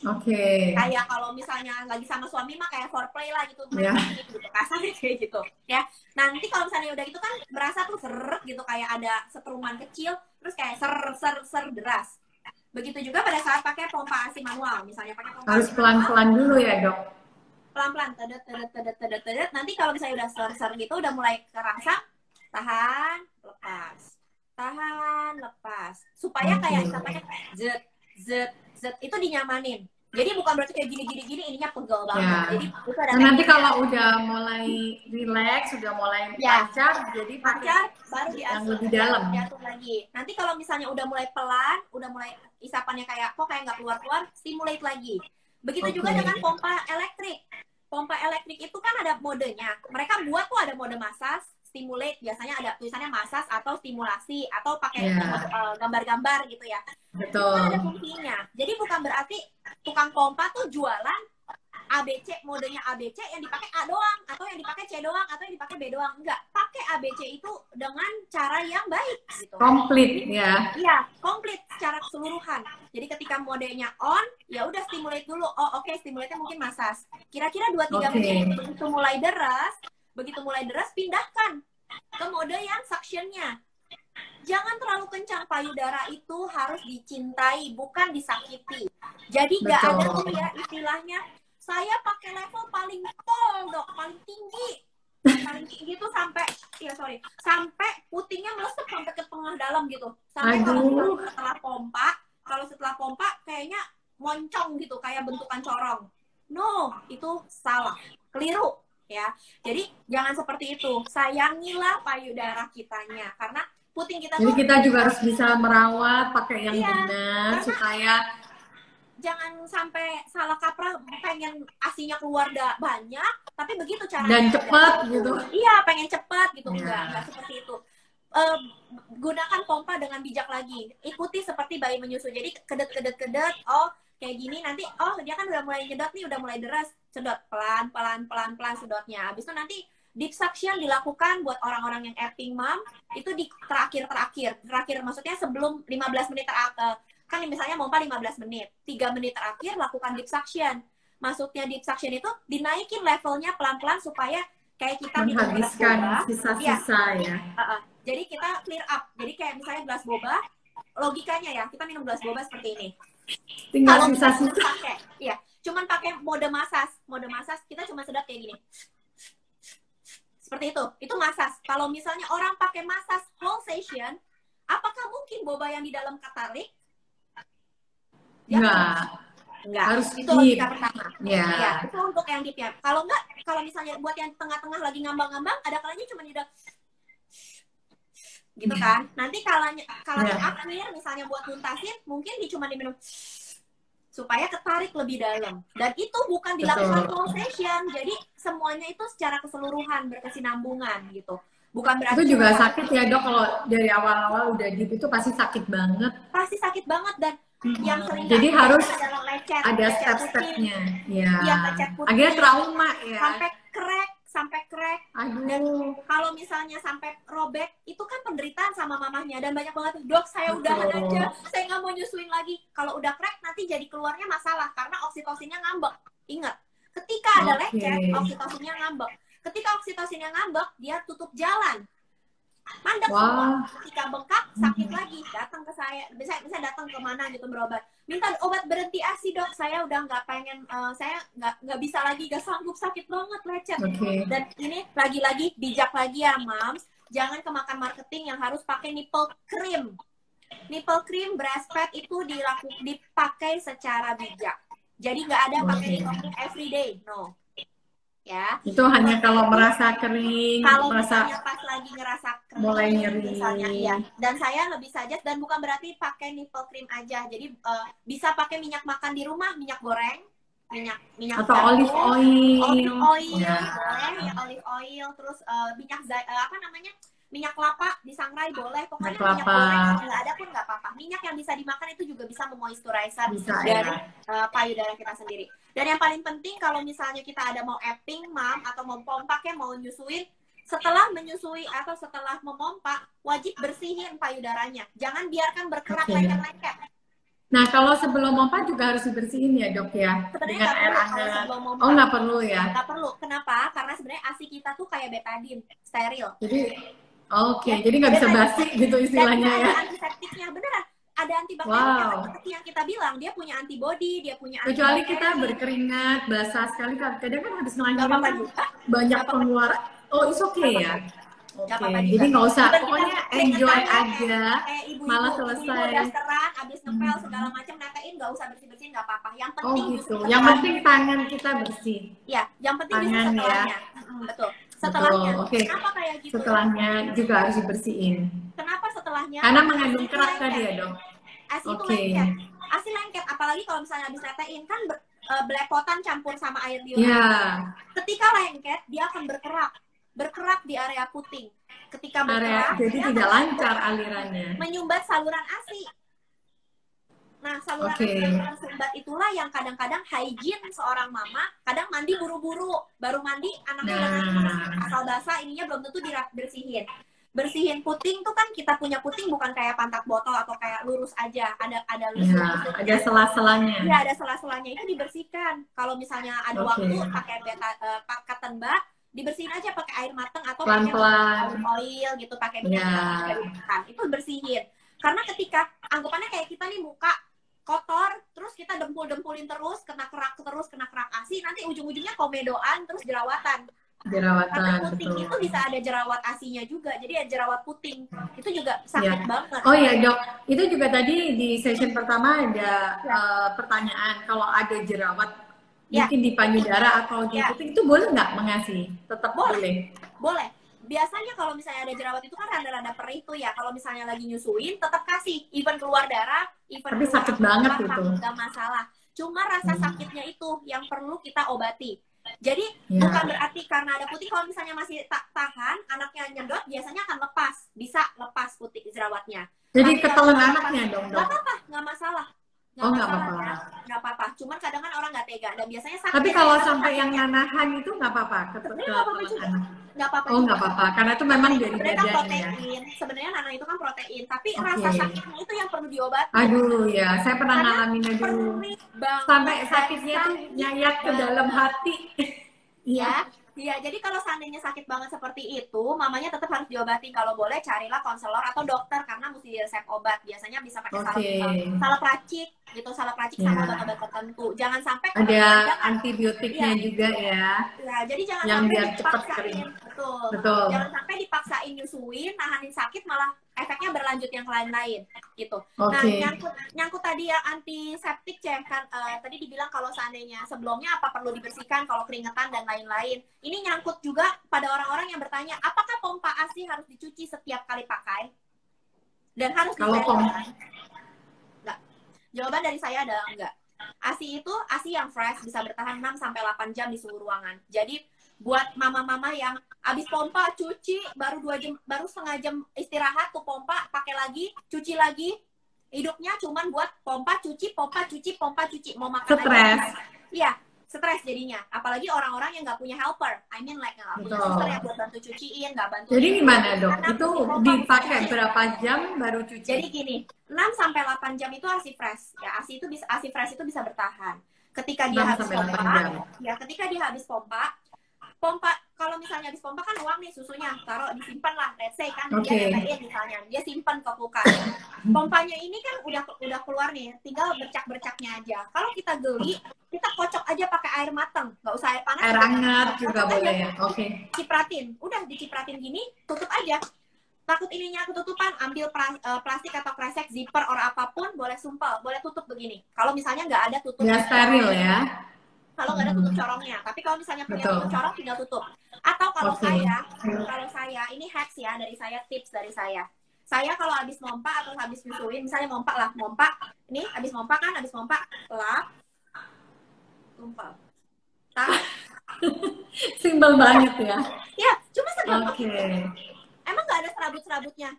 Oke. Kayak kalau misalnya lagi sama suami mah kayak foreplay lah gitu, Ya. main gitu, kasarnya kayak gitu ya. Nanti kalau misalnya udah gitu kan berasa tuh seret gitu, kayak ada setruman kecil, terus kayak ser deras. Begitu juga pada saat pakai pompa ASI manual, misalnya pakai pompa Harus ASI manual, pelan-pelan dulu ya, Dok. pelan-pelan, tedet. Nanti kalau misalnya udah ser gitu, udah mulai kerasa, tahan, lepas, supaya kayak Oke. contohnya zet, itu dinyamanin. Jadi bukan berarti kayak gini, ininya pegel banget. Ya. Jadi itu ada Nah, nanti tekniknya. kalau udah mulai relax, sudah mulai Ya. lancar, jadi pakai Lancar, baru yang diatur, lebih dalam. diatur lagi. Nanti kalau misalnya udah mulai pelan, udah mulai isapannya kayak kok kayak nggak keluar, stimulate lagi. Begitu juga Oke. dengan pompa elektrik. Pompa elektrik itu kan ada modenya. Mereka buat tuh ada mode massage, stimulate, biasanya ada tulisannya massage atau stimulasi atau pakai gambar-gambar gitu ya. Itu kan ada Betul. fungsinya. Jadi bukan berarti tukang pompa tuh jualan ABC, modenya ABC yang dipakai A doang, atau yang dipakai C doang, atau yang dipakai B doang. Enggak, pakai ABC itu dengan cara yang baik gitu. Komplit ya. Iya, komplit secara keseluruhan. Jadi ketika modenya on, ya udah stimulate dulu. Oh, oke, stimulate-nya mungkin massage. Kira-kira 2-3 menit begitu mulai deras pindahkan ke mode yang suction-nya. Jangan terlalu kencang, payudara itu harus dicintai, bukan disakiti. Jadi nggak ada tuh ya istilahnya, saya pakai level paling tol, Dok, paling tinggi tuh sampai putingnya melesat sampai ke tengah dalam gitu. Sampai kalau setelah pompa kayaknya moncong gitu, kayak bentukan corong. No, itu salah, keliru ya. Jadi jangan seperti itu. Sayangilah payudara kitanya, karena puting kita Jadi tuh kita juga harus bisa merawat, pakai yang benar supaya jangan sampai salah kaprah, pengen asinya keluar banyak, tapi begitu caranya. Dan cepat gitu. Iya, pengen cepat gitu. Enggak seperti itu. Gunakan pompa dengan bijak lagi. Ikuti seperti bayi menyusui. Jadi kedet. Oh, kayak gini nanti. Oh, dia kan udah mulai nyedot nih, udah mulai deras. Sedot pelan sedotnya. Habis itu nanti deep suction dilakukan buat orang-orang yang acting mom itu di terakhir maksudnya sebelum 15 menit kan misalnya pompa 15 menit, 3 menit terakhir lakukan deep suction. Maksudnya deep suction itu dinaikin levelnya pelan-pelan supaya kayak kita menghabiskan sisa-sisa ya. Jadi kita clear up. Jadi kayak misalnya gelas boba, logikanya ya, kita minum gelas boba seperti ini. Tinggal sisa-sisa. Cuman pakai mode massage. Mode massage kita cuma sedot kayak gini. Seperti itu. Itu massage. Kalau misalnya orang pakai massage whole session, apakah mungkin boba yang di dalam ketarik? Enggak. Harus itu logika pertama. Ya, itu untuk yang deep ya. Kalau misalnya buat yang tengah-tengah lagi ngambang-ngambang, ada kalanya cuma nyedot gitu kan. Nanti kalanya akhir misalnya buat tuntasin, mungkin cuma diminum supaya ketarik lebih dalam. Dan itu bukan dilakukan whole session. Jadi semuanya itu secara keseluruhan berkesinambungan gitu. Bukan berarti itu juga sakit ya, Dok, kalau dari awal-awal udah deep itu pasti sakit banget. Pasti sakit banget dan yang sering jadi harus lecet, ada step-stepnya. Ya. Lecet putih. Akhirnya trauma ya. Sampai crack. Aduh. Dan kalau misalnya sampai robek, itu kan penderitaan sama mamahnya. Dan banyak banget, Dok, saya udahan aja, saya nggak mau nyusuin lagi. Kalau udah crack, nanti jadi keluarnya masalah karena oksitosinnya ngambek. Ingat, ketika ada lecet, oksitosinnya ngambek. Ketika oksitosinnya ngambek, dia tutup jalan. Mandek semua. Ketika bengkak, sakit lagi. Datang ke saya, bisa datang ke mana gitu berobat. Minta obat berhenti ASI, Dok. Saya udah nggak pengen, saya nggak bisa lagi, nggak sanggup, sakit banget lecet. Dan ini lagi-lagi bijak lagi ya, Mams. Jangan kemakan marketing yang harus pakai nipple cream. Nipple cream, breastfed itu dipakai secara bijak. Jadi nggak ada pakai nipple cream everyday, no. Ya. Itu hanya kalau merasa kering, kalau misalnya pas lagi ngerasa kering, mulai nyeri misalnya, ya. Dan saya lebih suggest, dan bukan berarti pakai nipple cream aja. Jadi bisa pakai minyak makan di rumah, minyak goreng, minyak atau olive oil, boleh ya, olive oil, terus minyak minyak kelapa disangrai boleh, pokoknya minyak goreng nggak ada pun nggak apa-apa. Minyak yang bisa dimakan itu juga bisa memoisturizer dari payudara kita sendiri. Dan yang paling penting kalau misalnya kita ada mau apping, mom, atau mau pompa kayak mau nyusuin, setelah menyusui atau setelah memompa, wajib bersihin payudaranya. Jangan biarkan berkerak lengket-lengket. Nah, kalau sebelum pompa juga harus dibersihin ya, Dok ya, Sebenarnya dengan nggak air perlu kalau hangat. sebelum Oh, mompa. nggak perlu ya. Nggak perlu. Kenapa? Karena sebenarnya ASI kita tuh kayak betadine, steril. Jadi, oke, Ya, jadi nggak bisa betadine. basi gitu Dan istilahnya dia ya. ada antiseptiknya, beneran. Ada antibakterinya. Wow. Seperti yang kita bilang, dia punya antibody, dia punya Kecuali antibakteri. kita berkeringat, basah sekali, kadang kan habis Nggak ngelahirin apa-apa kan juga. banyak Nggak apa-apa pengeluar. juga. Oh, it's okay ya. Nggak Oke, apa-apa juga. jadi nggak usah, Even kita pokoknya enjoy keringetannya aja, kayak malah ibu-ibu selesai. dasteran, abis ngepel segala macam netein, nggak usah bersih-bersihin, nggak apa-apa. Yang Oh penting gitu, justru yang setelah, penting tangan kita bersih. ya, yang penting justru Tangan ya. setelahnya. Betul. Betul, Setelahnya, oke. kenapa kayak gitu? Setelahnya juga harus dibersihin. Kenapa setelahnya? Karena ASI mengandung itu kerak lengket. tadi ya, Dok? ASI itu Oke. lengket. ASI lengket, apalagi kalau misalnya habis netein kan belepotan campur sama air liur. Ya, Ketika lengket, dia akan berkerak di area puting. Ketika area, berkerak, jadi dia tidak akan lancar alirannya. menyumbat saluran ASI. Nah, saluran Oke. ASI yang tersumbat itulah yang kadang-kadang hygiene seorang mama, kadang mandi buru-buru, baru mandi anaknya udah nangis, Nah, asal basah, ininya belum tentu dibersihin. Bersihin puting tuh kan kita punya puting bukan kayak pantat botol atau kayak lurus aja, ada ya, lurus-lurusnya. ada sela-selanya. Iya, ada sela-selanya, itu dibersihkan. Kalau misalnya ada Oke. waktu pakai cotton bud, dibersihin aja pakai air mateng atau Pelan-pelan. pakai olive oil gitu, pakai minyak Ya. kan. Itu bersihin. Karena ketika anggapannya kayak kita nih muka kotor, terus kita dempul-dempulin terus, kena kerak ASI, nanti ujung-ujungnya komedoan, terus jerawatan. Karena Jerawatan, puting betul. itu bisa ada jerawat ASI-nya juga, jadi ada jerawat puting. Itu juga sakit banget. Oh ya, Dok, itu juga tadi di session pertama ada Ya. pertanyaan, kalau ada jerawat Ya. mungkin di payudara atau di Ya. puting itu boleh nggak mengasih? Tetap boleh. Boleh. Biasanya kalau misalnya ada jerawat itu kan rada-rada perih tuh ya. Kalau misalnya lagi nyusuin, tetap kasih. Even keluar darah, even Tapi keluar sakit banget apa, itu. nggak masalah. Cuma rasa sakitnya itu yang perlu kita obati. Jadi Ya. bukan berarti karena ada putih, kalau misalnya masih tahan, anaknya nyedot, biasanya akan lepas. Bisa lepas putih jerawatnya. Jadi Tapi ketelan kalau anaknya dong, nggak Dok. apa-apa, nggak masalah. Oh, nggak masalah apa-apa. ya. Nggak apa-apa. Cuman kadang kan orang nggak tega. Dan biasanya sakit. Tapi kalau ya, sampai yang sakitnya. nanahan itu nggak apa-apa? Sebenarnya nggak apa-apa juga. anak. Nggak apa-apa Oh, juga. nggak apa-apa. Karena itu memang dari Sebenarnya kan badan ya. protein. Sebenarnya nanah itu kan protein, tapi Oke. rasa sakitnya itu yang perlu diobati. Aduh, ya, saya pernah Karena ngalamin aduh. perih banget. Sampai sakitnya tuh nyayat ke dalam hati. Iya. Iya, jadi kalau seandainya sakit banget seperti itu, mamanya tetap harus diobati. Kalau boleh carilah konselor atau dokter karena mesti resep obat. Biasanya bisa pakai salep racik gitu, salep racik sama obat-obat tertentu. Jangan sampai ada antibiotiknya juga ya. Ya, jadi jangan yang sampai biar cepat dipaksain. kering. Betul. Jangan sampai dipaksain nyusuin, nahanin sakit malah efeknya berlanjut yang lain-lain gitu. Nah, nyangkut tadi yang antiseptik kan tadi dibilang kalau seandainya sebelumnya apa perlu dibersihkan kalau keringetan dan lain-lain. Ini nyangkut juga pada orang-orang yang bertanya, apakah pompa ASI harus dicuci setiap kali pakai? Dan harus disterilkan? Enggak. Jawaban dari saya adalah enggak. ASI itu ASI yang fresh bisa bertahan 6 sampai 8 jam di suhu ruangan. Jadi buat mama-mama yang habis pompa cuci baru 2 jam, baru setengah jam istirahat tuh pompa, pakai lagi, cuci lagi. Hidupnya cuman buat pompa cuci mau makan stres. Iya, stres jadinya. Apalagi orang-orang yang nggak punya helper. I mean like nggak punya suster yang buat bantu cuciin, nggak bantu. Jadi gimana, Dok? Itu dipakai berapa jam baru cuci? Jadi gini, 6 sampai 8 jam itu ASI fresh. Ya, ASI fresh itu bisa bertahan. Ketika dia habis pompa, ketika dia habis pompa, kalau misalnya habis pompa kan uang nih susunya, taruh disimpan lah, let's say kan dia netein misalnya, dia simpan ke kulkas. Pompanya ini kan udah keluar nih, tinggal bercak-bercaknya aja. Kalau kita geli, kita kocok aja pakai air mateng, nggak usah air panas. Air hangat juga boleh ya. Oke. Cipratin, udah dicipratin gini, tutup aja. Takut ininya ketutupan, ambil plastik atau kresek, zipper, or apapun, boleh sumpel, boleh tutup begini. Kalau misalnya nggak ada tutup. Ya steril ya. Kalau nggak ada tutup corongnya, tapi kalau misalnya punya tutup corong tinggal tutup. Atau kalau saya ini hacks ya dari saya, tips dari saya. Saya kalau habis mompa atau habis nyusuin, misalnya mompa, ini habis mompa, lap, tumpal, taruh. Simpel banget ya. Ya, cuma segampang itu. Emang nggak ada serabut-serabutnya?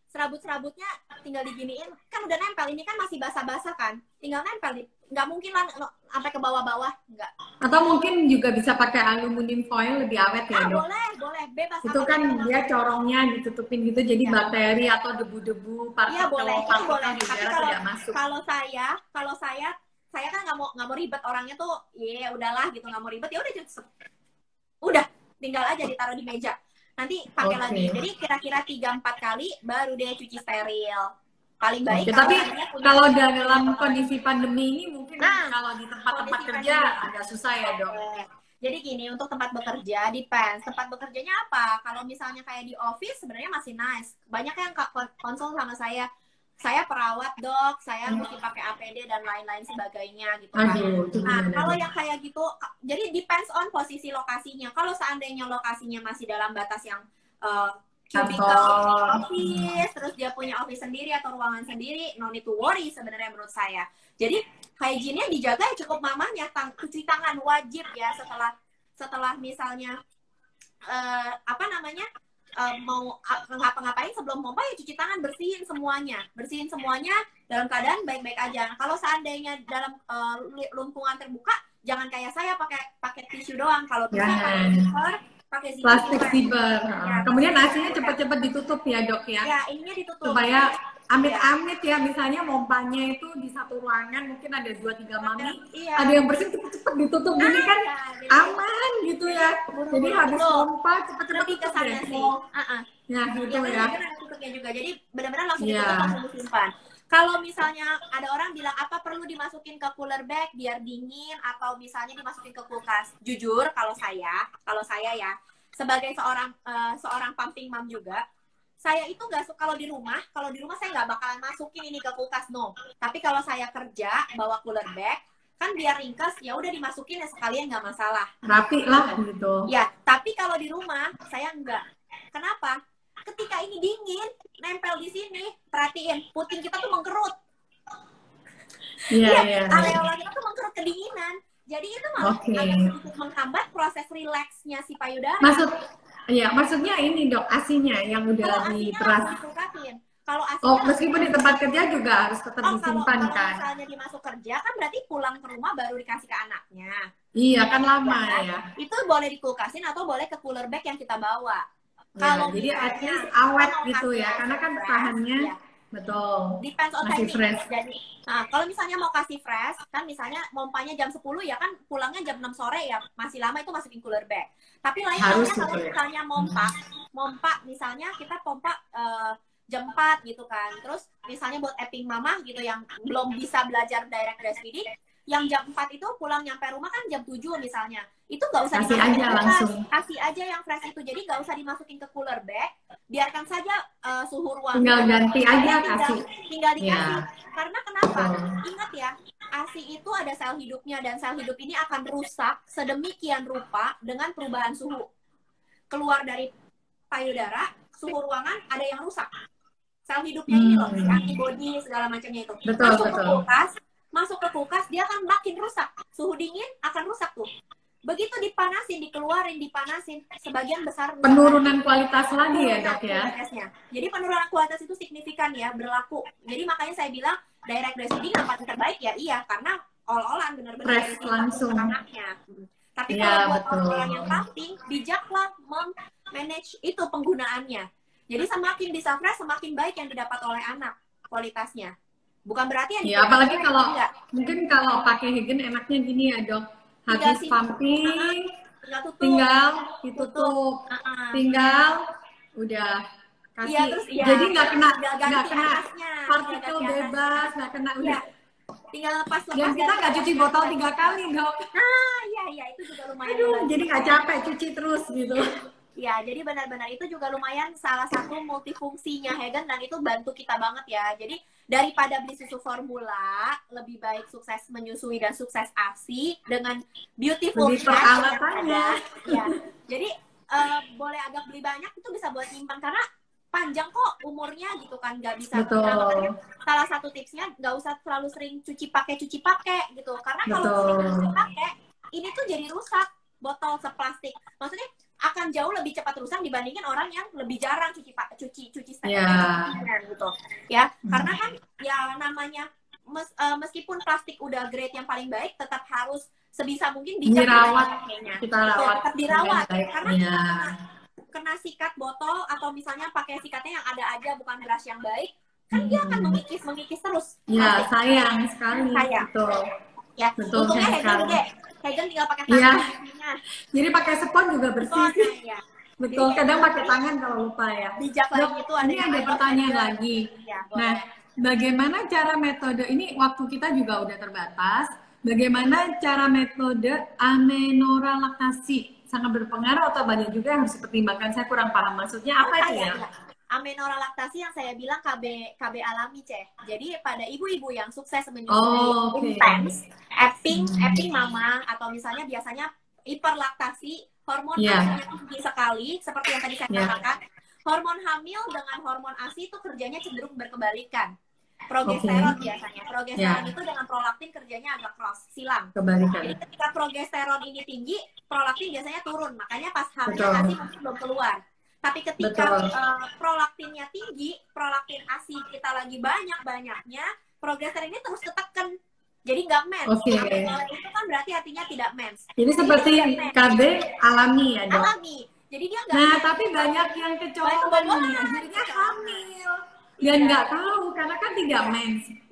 Serabut-serabutnya tinggal diginiin, kan udah nempel, ini kan masih basah-basah kan, tinggal nempel, nggak mungkin lah sampai ke bawah-bawah, nggak. Atau mungkin juga bisa pakai aluminium foil lebih awet ya, Dok? Boleh, bebas. Itu kan dia corongnya ditutupin gitu, jadi Ya. bakteri atau debu-debu, Iya boleh, itu boleh. di Tapi udara tidak masuk. kalau saya kan nggak mau ribet, orangnya tuh, ya udahlah gitu, nggak mau ribet, ya udah tinggal aja ditaruh di meja. Nanti pakai lagi. Jadi kira-kira 3-4 kali baru dia cuci steril. Paling baik. Tapi kalau dalam kondisi pandemi ini mungkin kalau di tempat-tempat kerja agak susah ya, Dok. Jadi gini, untuk tempat bekerja, depends. Tempat bekerjanya apa? Kalau misalnya kayak di office sebenarnya masih nice. Banyak yang konsul sama saya perawat, Dok, saya mesti pakai APD dan lain-lain sebagainya gitu kan. Nah, kalau yang kayak gitu, jadi depends on posisi lokasinya. Kalau seandainya lokasinya masih dalam batas yang cubicle office, terus dia punya office sendiri atau ruangan sendiri, no need to worry sebenarnya menurut saya. Jadi hygiene-nya dijaga ya, cukup mamanya cuci tangan wajib ya setelah misalnya mau ngapa-ngapain sebelum pompa ya cuci tangan, bersihin semuanya dalam keadaan baik-baik aja. Nah, kalau seandainya dalam lingkungan terbuka, jangan kayak saya pakai tisu doang. Kalau bisa pakai plastik zipper. Ya, kemudian nasinya cepat-cepat ditutup ya, Dok ya. Ya, ininya ditutup. Supaya amit-amit ya, misalnya mompanya itu di satu ruangan mungkin ada 2-3 mami, ada yang bersih cepet-cepet ditutup, gini kan aman gitu ya. Jadi habis pompa cepet-cepet ke sana sih. Ya gitu ya. Tutupnya juga. Jadi benar-benar langsung ditutup, langsung disimpan. Kalau misalnya ada orang bilang apa perlu dimasukin ke cooler bag biar dingin atau misalnya dimasukin ke kulkas. Jujur kalau saya ya sebagai seorang pumping mom juga, saya itu nggak suka kalau di rumah saya nggak bakalan masukin ini ke kulkas, no. Tapi kalau saya kerja bawa cooler bag kan biar ringkas, ya udah dimasukin ya sekalian, nggak masalah. Rapi lah gitu. Ya, tapi kalau di rumah saya nggak. Kenapa? Ketika ini dingin, nempel di sini, perhatiin, puting kita tuh mengkerut. Iya. Areola kita tuh mengkerut kedinginan. Jadi itu malah agak sedikit menghambat proses rileksnya si payudara. Maksudnya ini, Dok, asinya yang udah diperas. Kalau asinya meskipun di tempat kerja juga harus tetap disimpan kan. Kalau misalnya dimasuk kerja kan berarti pulang ke rumah baru dikasih ke anaknya. Iya, kan lama ya. Itu boleh dikulkasin atau boleh ke cooler bag yang kita bawa. Kalau jadi at least awet gitu ya, karena kan tahannya betul. Depends on masih timing. Fresh. Jadi, kalau misalnya mau kasih fresh, kan misalnya mompanya jam 10 ya kan pulangnya jam 6 sore ya, masih lama itu masukin cooler bag. Tapi lain halnya kalau misalnya mompa misalnya kita pompa jam 4 gitu kan. Terus misalnya buat apping mama gitu yang belum bisa belajar direct breastfeeding, yang jam 4 itu pulang nyampe rumah kan jam 7 misalnya. Itu nggak usah dimasukin langsung. Kasih aja yang fresh itu. Jadi nggak usah dimasukin ke cooler bag. Biarkan saja suhu ruangan. Tinggal ganti aja kasih. Tinggal dikasih. Karena kenapa? Ingat ya, ASI itu ada sel hidupnya dan sel hidup ini akan rusak sedemikian rupa dengan perubahan suhu. Keluar dari payudara, suhu ruangan ada yang rusak. Sel hidupnya ini loh, antibody segala macamnya itu. Masuk ke kulkas, dia akan makin rusak. Suhu dingin akan rusak tuh. Begitu dipanasin, dipanasin, sebagian besar penurunan kualitas lagi ya, Dok ya. Jadi penurunan kualitas itu signifikan ya, berlaku. Jadi makanya saya bilang direct breastfeeding apa yang terbaik ya, iya, karena all-allan benar-benar fresh langsung anaknya. Tapi kalau buat orang yang pumping, bijaklah manage itu penggunaannya. Jadi semakin bisa fresh, semakin baik yang didapat oleh anak kualitasnya. Bukan berarti yang apalagi kalau mungkin kalau pakai Hegen enaknya gini ya, Dok. Habis pumping tinggal ditutup, tinggal udah kasih. Jadi nggak kena partikel bebas, nggak kena udah. Tinggal lepas. Dan kita nggak cuci botol 3 kali, Dok. Iya itu juga lumayan. Jadi nggak capek cuci terus gitu. Ya, jadi benar-benar itu juga lumayan salah satu multifungsinya Hegen dan itu bantu kita banget ya. Jadi daripada beli susu formula, lebih baik sukses menyusui dan sukses ASI dengan beautiful peralatannya. Ya, jadi boleh agak beli banyak itu bisa buat nyimpan karena panjang kok umurnya gitu kan, nggak bisa. Nah, salah satu tipsnya nggak usah terlalu sering cuci pakai gitu karena kalau sering cuci pakai ini tuh jadi rusak botol seplastik. Maksudnya akan jauh lebih cepat rusak dibandingin orang yang lebih jarang cuci gitu ya. Karena kan ya namanya meskipun plastik udah grade yang paling baik, tetap harus sebisa mungkin dirawat, pakainya. kita rawat, tetap dirawat, karena ya. kena sikat botol atau misalnya pakai sikatnya yang ada aja, bukan brush yang baik, kan dia akan mengikis terus. Ya, sayang sekali. Betul. Ya, betul. Untungnya Hagen tinggal pakai tangan. Ya. Jadi pakai spons juga bersih. Ya. Betul, kadang pakai tangan kalau lupa ya. Bijak lagi itu ini ada pertanyaan lagi. Ya, nah, bagaimana cara metode ini, waktu kita juga udah terbatas. Bagaimana cara metode amenoralaktasi? Sangat berpengaruh atau banyak juga yang harus dipertimbangkan? Saya kurang paham maksudnya apa itu ya? Amenoralaktasi yang saya bilang KB alami, Ceh. Jadi pada ibu-ibu yang sukses menyusui intens, epping mama, atau misalnya biasanya hiperlaktasi, hormon ASI-nya tinggi sekali, seperti yang tadi saya katakan. Hormon hamil dengan hormon ASI itu kerjanya cenderung berkebalikan. Progesteron biasanya. Progesteron itu dengan prolaktin kerjanya agak cross, silang. Kebalikan. Jadi ketika progesteron ini tinggi, prolaktin biasanya turun. Makanya pas hamil ASI mungkin belum keluar. Tapi ketika prolaktinnya tinggi, prolaktin ASI kita lagi banyak-banyaknya, progesteron ini terus ketekan. Jadi nggak mens. Itu kan berarti artinya tidak mens. Jadi seperti KB alami ya, Dok? Alami. Jadi dia nggak. Nah, tapi banyak yang kecolongan nih, akhirnya hamil. Dan nggak tahu, karena kan tidak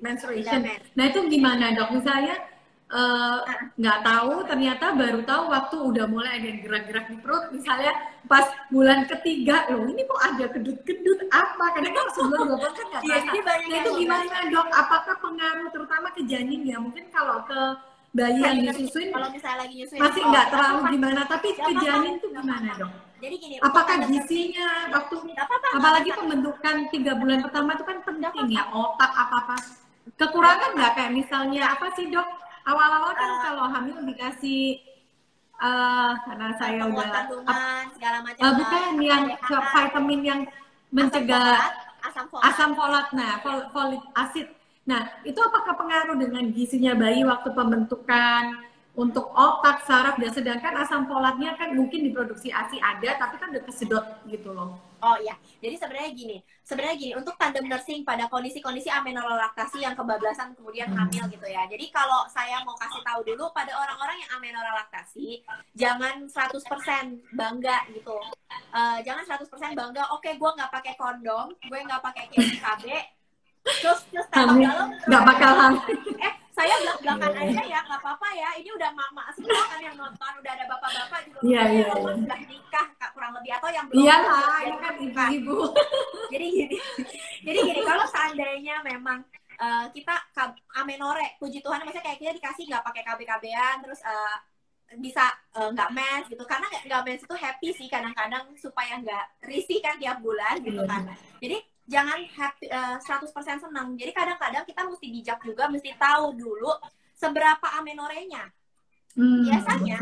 menstruation. Nah, itu gimana, Dok? Misalnya nggak tahu, ternyata baru tahu waktu udah mulai ada yang gerak-gerak di perut, misalnya pas bulan ketiga, loh ini kok ada kedut-kedut apa, kadang kan sebelum 2 bulan kan nggak terasa. Nah itu gimana, Dok? Apakah pengaruh terutama ke janin ya? Mungkin kalau ke bayi yang disusuin, kalau misalnya lagi nyusuin masih nggak terlalu gimana, tapi ke janin tuh gimana, Dok? Jadi gini, apakah gizinya waktu, apalagi pembentukan 3 bulan pertama itu kan penting ya, otak apa-apa kekurangan nggak, kayak misalnya apa sih, Dok? Awal-awal kan kalau hamil dikasih karena saya udah segala macam, bukan yang vitamin yang mencegah asam folat, nah folik acid. Nah, itu apakah pengaruh dengan gizinya bayi waktu pembentukan untuk otak, saraf, dan sedangkan asam folatnya kan mungkin diproduksi ASI ada, tapi kan udah kesedot gitu loh. Oh iya, jadi sebenarnya gini, untuk tandem nursing pada kondisi-kondisi amenoralaktasi yang kebablasan kemudian hamil gitu ya. Jadi kalau saya mau kasih tahu dulu pada orang-orang yang amenoralaktasi, jangan 100% bangga gitu. Jangan 100% bangga, oke gue nggak pakai kondom, gue nggak pakai KB, terus tembak dalam, nggak bakal hamil. Saya belak-belakan aja ya, nggak apa-apa ya. Ini udah mama semua kan yang nonton, udah ada bapak-bapak juga. Sudah nikah kurang lebih, atau yang belum. Iyalah, ini kan ibu-ibu. Jadi gini, kalau seandainya memang kita amenore, puji Tuhan, maksudnya kayak kita dikasih nggak pakai KB-KB-an, terus bisa nggak mens gitu. Karena nggak mens itu happy sih kadang-kadang, supaya nggak risih kan tiap bulan gitu kan. Jadi jangan happy 100% senang. Jadi kadang-kadang kita mesti bijak juga, mesti tahu dulu seberapa amenorenya. Biasanya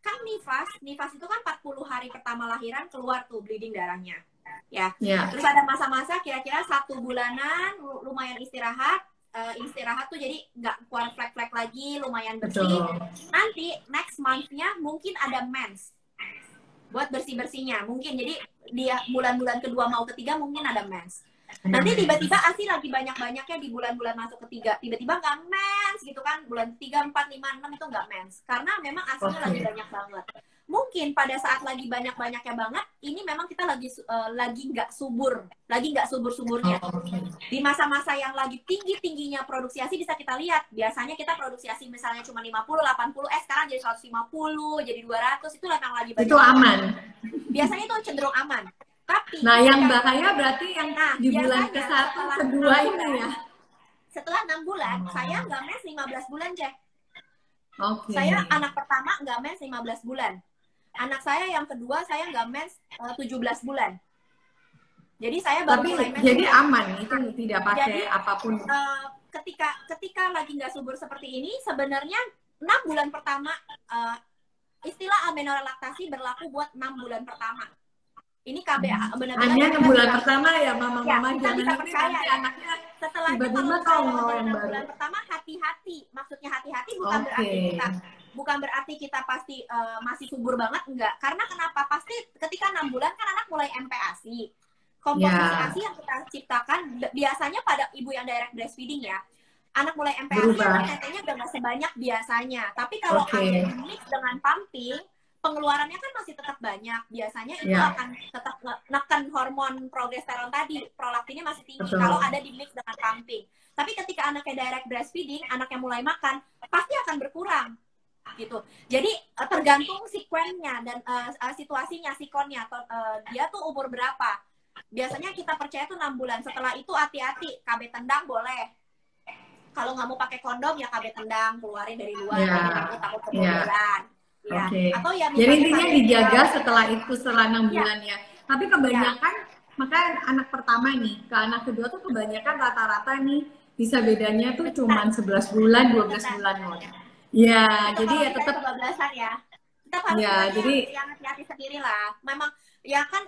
kan nifas itu kan 40 hari pertama lahiran keluar tuh bleeding darahnya. Ya. Terus ada masa-masa kira-kira 1 bulanan lumayan istirahat tuh, jadi nggak keluar flek-flek lagi, lumayan bersih. Nanti next month-nya mungkin ada mens. Buat bersih-bersihnya mungkin, jadi dia bulan-bulan kedua mau ketiga mungkin ada mens. Nanti tiba-tiba ASI lagi banyak-banyaknya di bulan-bulan masuk ketiga, tiba-tiba nggak mens gitu kan, bulan 3, 4, 5, 6 itu nggak mens, karena memang ASInya lagi banyak banget. Mungkin pada saat lagi banyak-banyaknya banget, ini memang kita lagi nggak subur-suburnya. Di masa-masa yang lagi tinggi-tingginya produksi ASI bisa kita lihat, biasanya kita produksi ASI misalnya cuma 50, 80, sekarang jadi 150, jadi 200, itu memang lagi banyak. Itu aman. Biasanya itu cenderung aman. Tapi yang bahaya berarti yang di bulan ke-1, ke-2 ini ya. Setelah 6 bulan, saya nggak mens 15 bulan, Cek. Saya anak pertama nggak mens 15 bulan. Anak saya yang kedua, saya nggak mens 17 bulan. Jadi saya baru mulai mens. Jadi aman, itu tidak pakai apapun. Ketika lagi nggak subur seperti ini, sebenarnya 6 bulan pertama, istilah amenoralaktasi berlaku buat 6 bulan pertama. Ini KB benar-benar hanya 6 bulan pertama ya, mama-mama, jangan bisa percaya nanti anaknya setelah tiba-tiba kalau 6 bulan pertama hati-hati. Maksudnya hati-hati bukan berarti kita pasti masih subur banget, enggak. Karena kenapa? Pasti ketika 6 bulan kan anak mulai MPASI. Komposisi ASI yang kita ciptakan biasanya pada ibu yang direct breastfeeding ya. Anak mulai MPASI, Berubah. anak tetenya udah nggak sebanyak biasanya. Tapi kalau Oke. ada mix dengan pumping, pengeluarannya kan masih tetap banyak. Biasanya itu Ya. akan tetap neken hormon progesteron tadi, prolaktinnya masih tinggi Betul. kalau ada di mix dengan pumping. Tapi ketika anaknya direct breastfeeding, anaknya mulai makan, pasti akan berkurang gitu. Jadi tergantung sekuennya dan situasinya, sikonnya, dia tuh umur berapa. Biasanya kita percaya tuh 6 bulan. Setelah itu hati-hati, KB tendang boleh. Kalau nggak mau pakai kondom ya KB tendang, keluarin dari luar, takut kebobolan. Ya. Oke. Atau ya Jadi intinya dijaga tendang. setelah itu, setelah 6 bulan ya. Tapi kebanyakan, makanya anak pertama nih, ke anak kedua tuh kebanyakan rata-rata nih, bisa bedanya tuh cuman 11 bulan, 12 bulan loh. Ya, Itu jadi ya kalau tetap. kita kebablasan ya. Tetap harus Ya, jadi yang hati-hati sendiri lah. Memang ya kan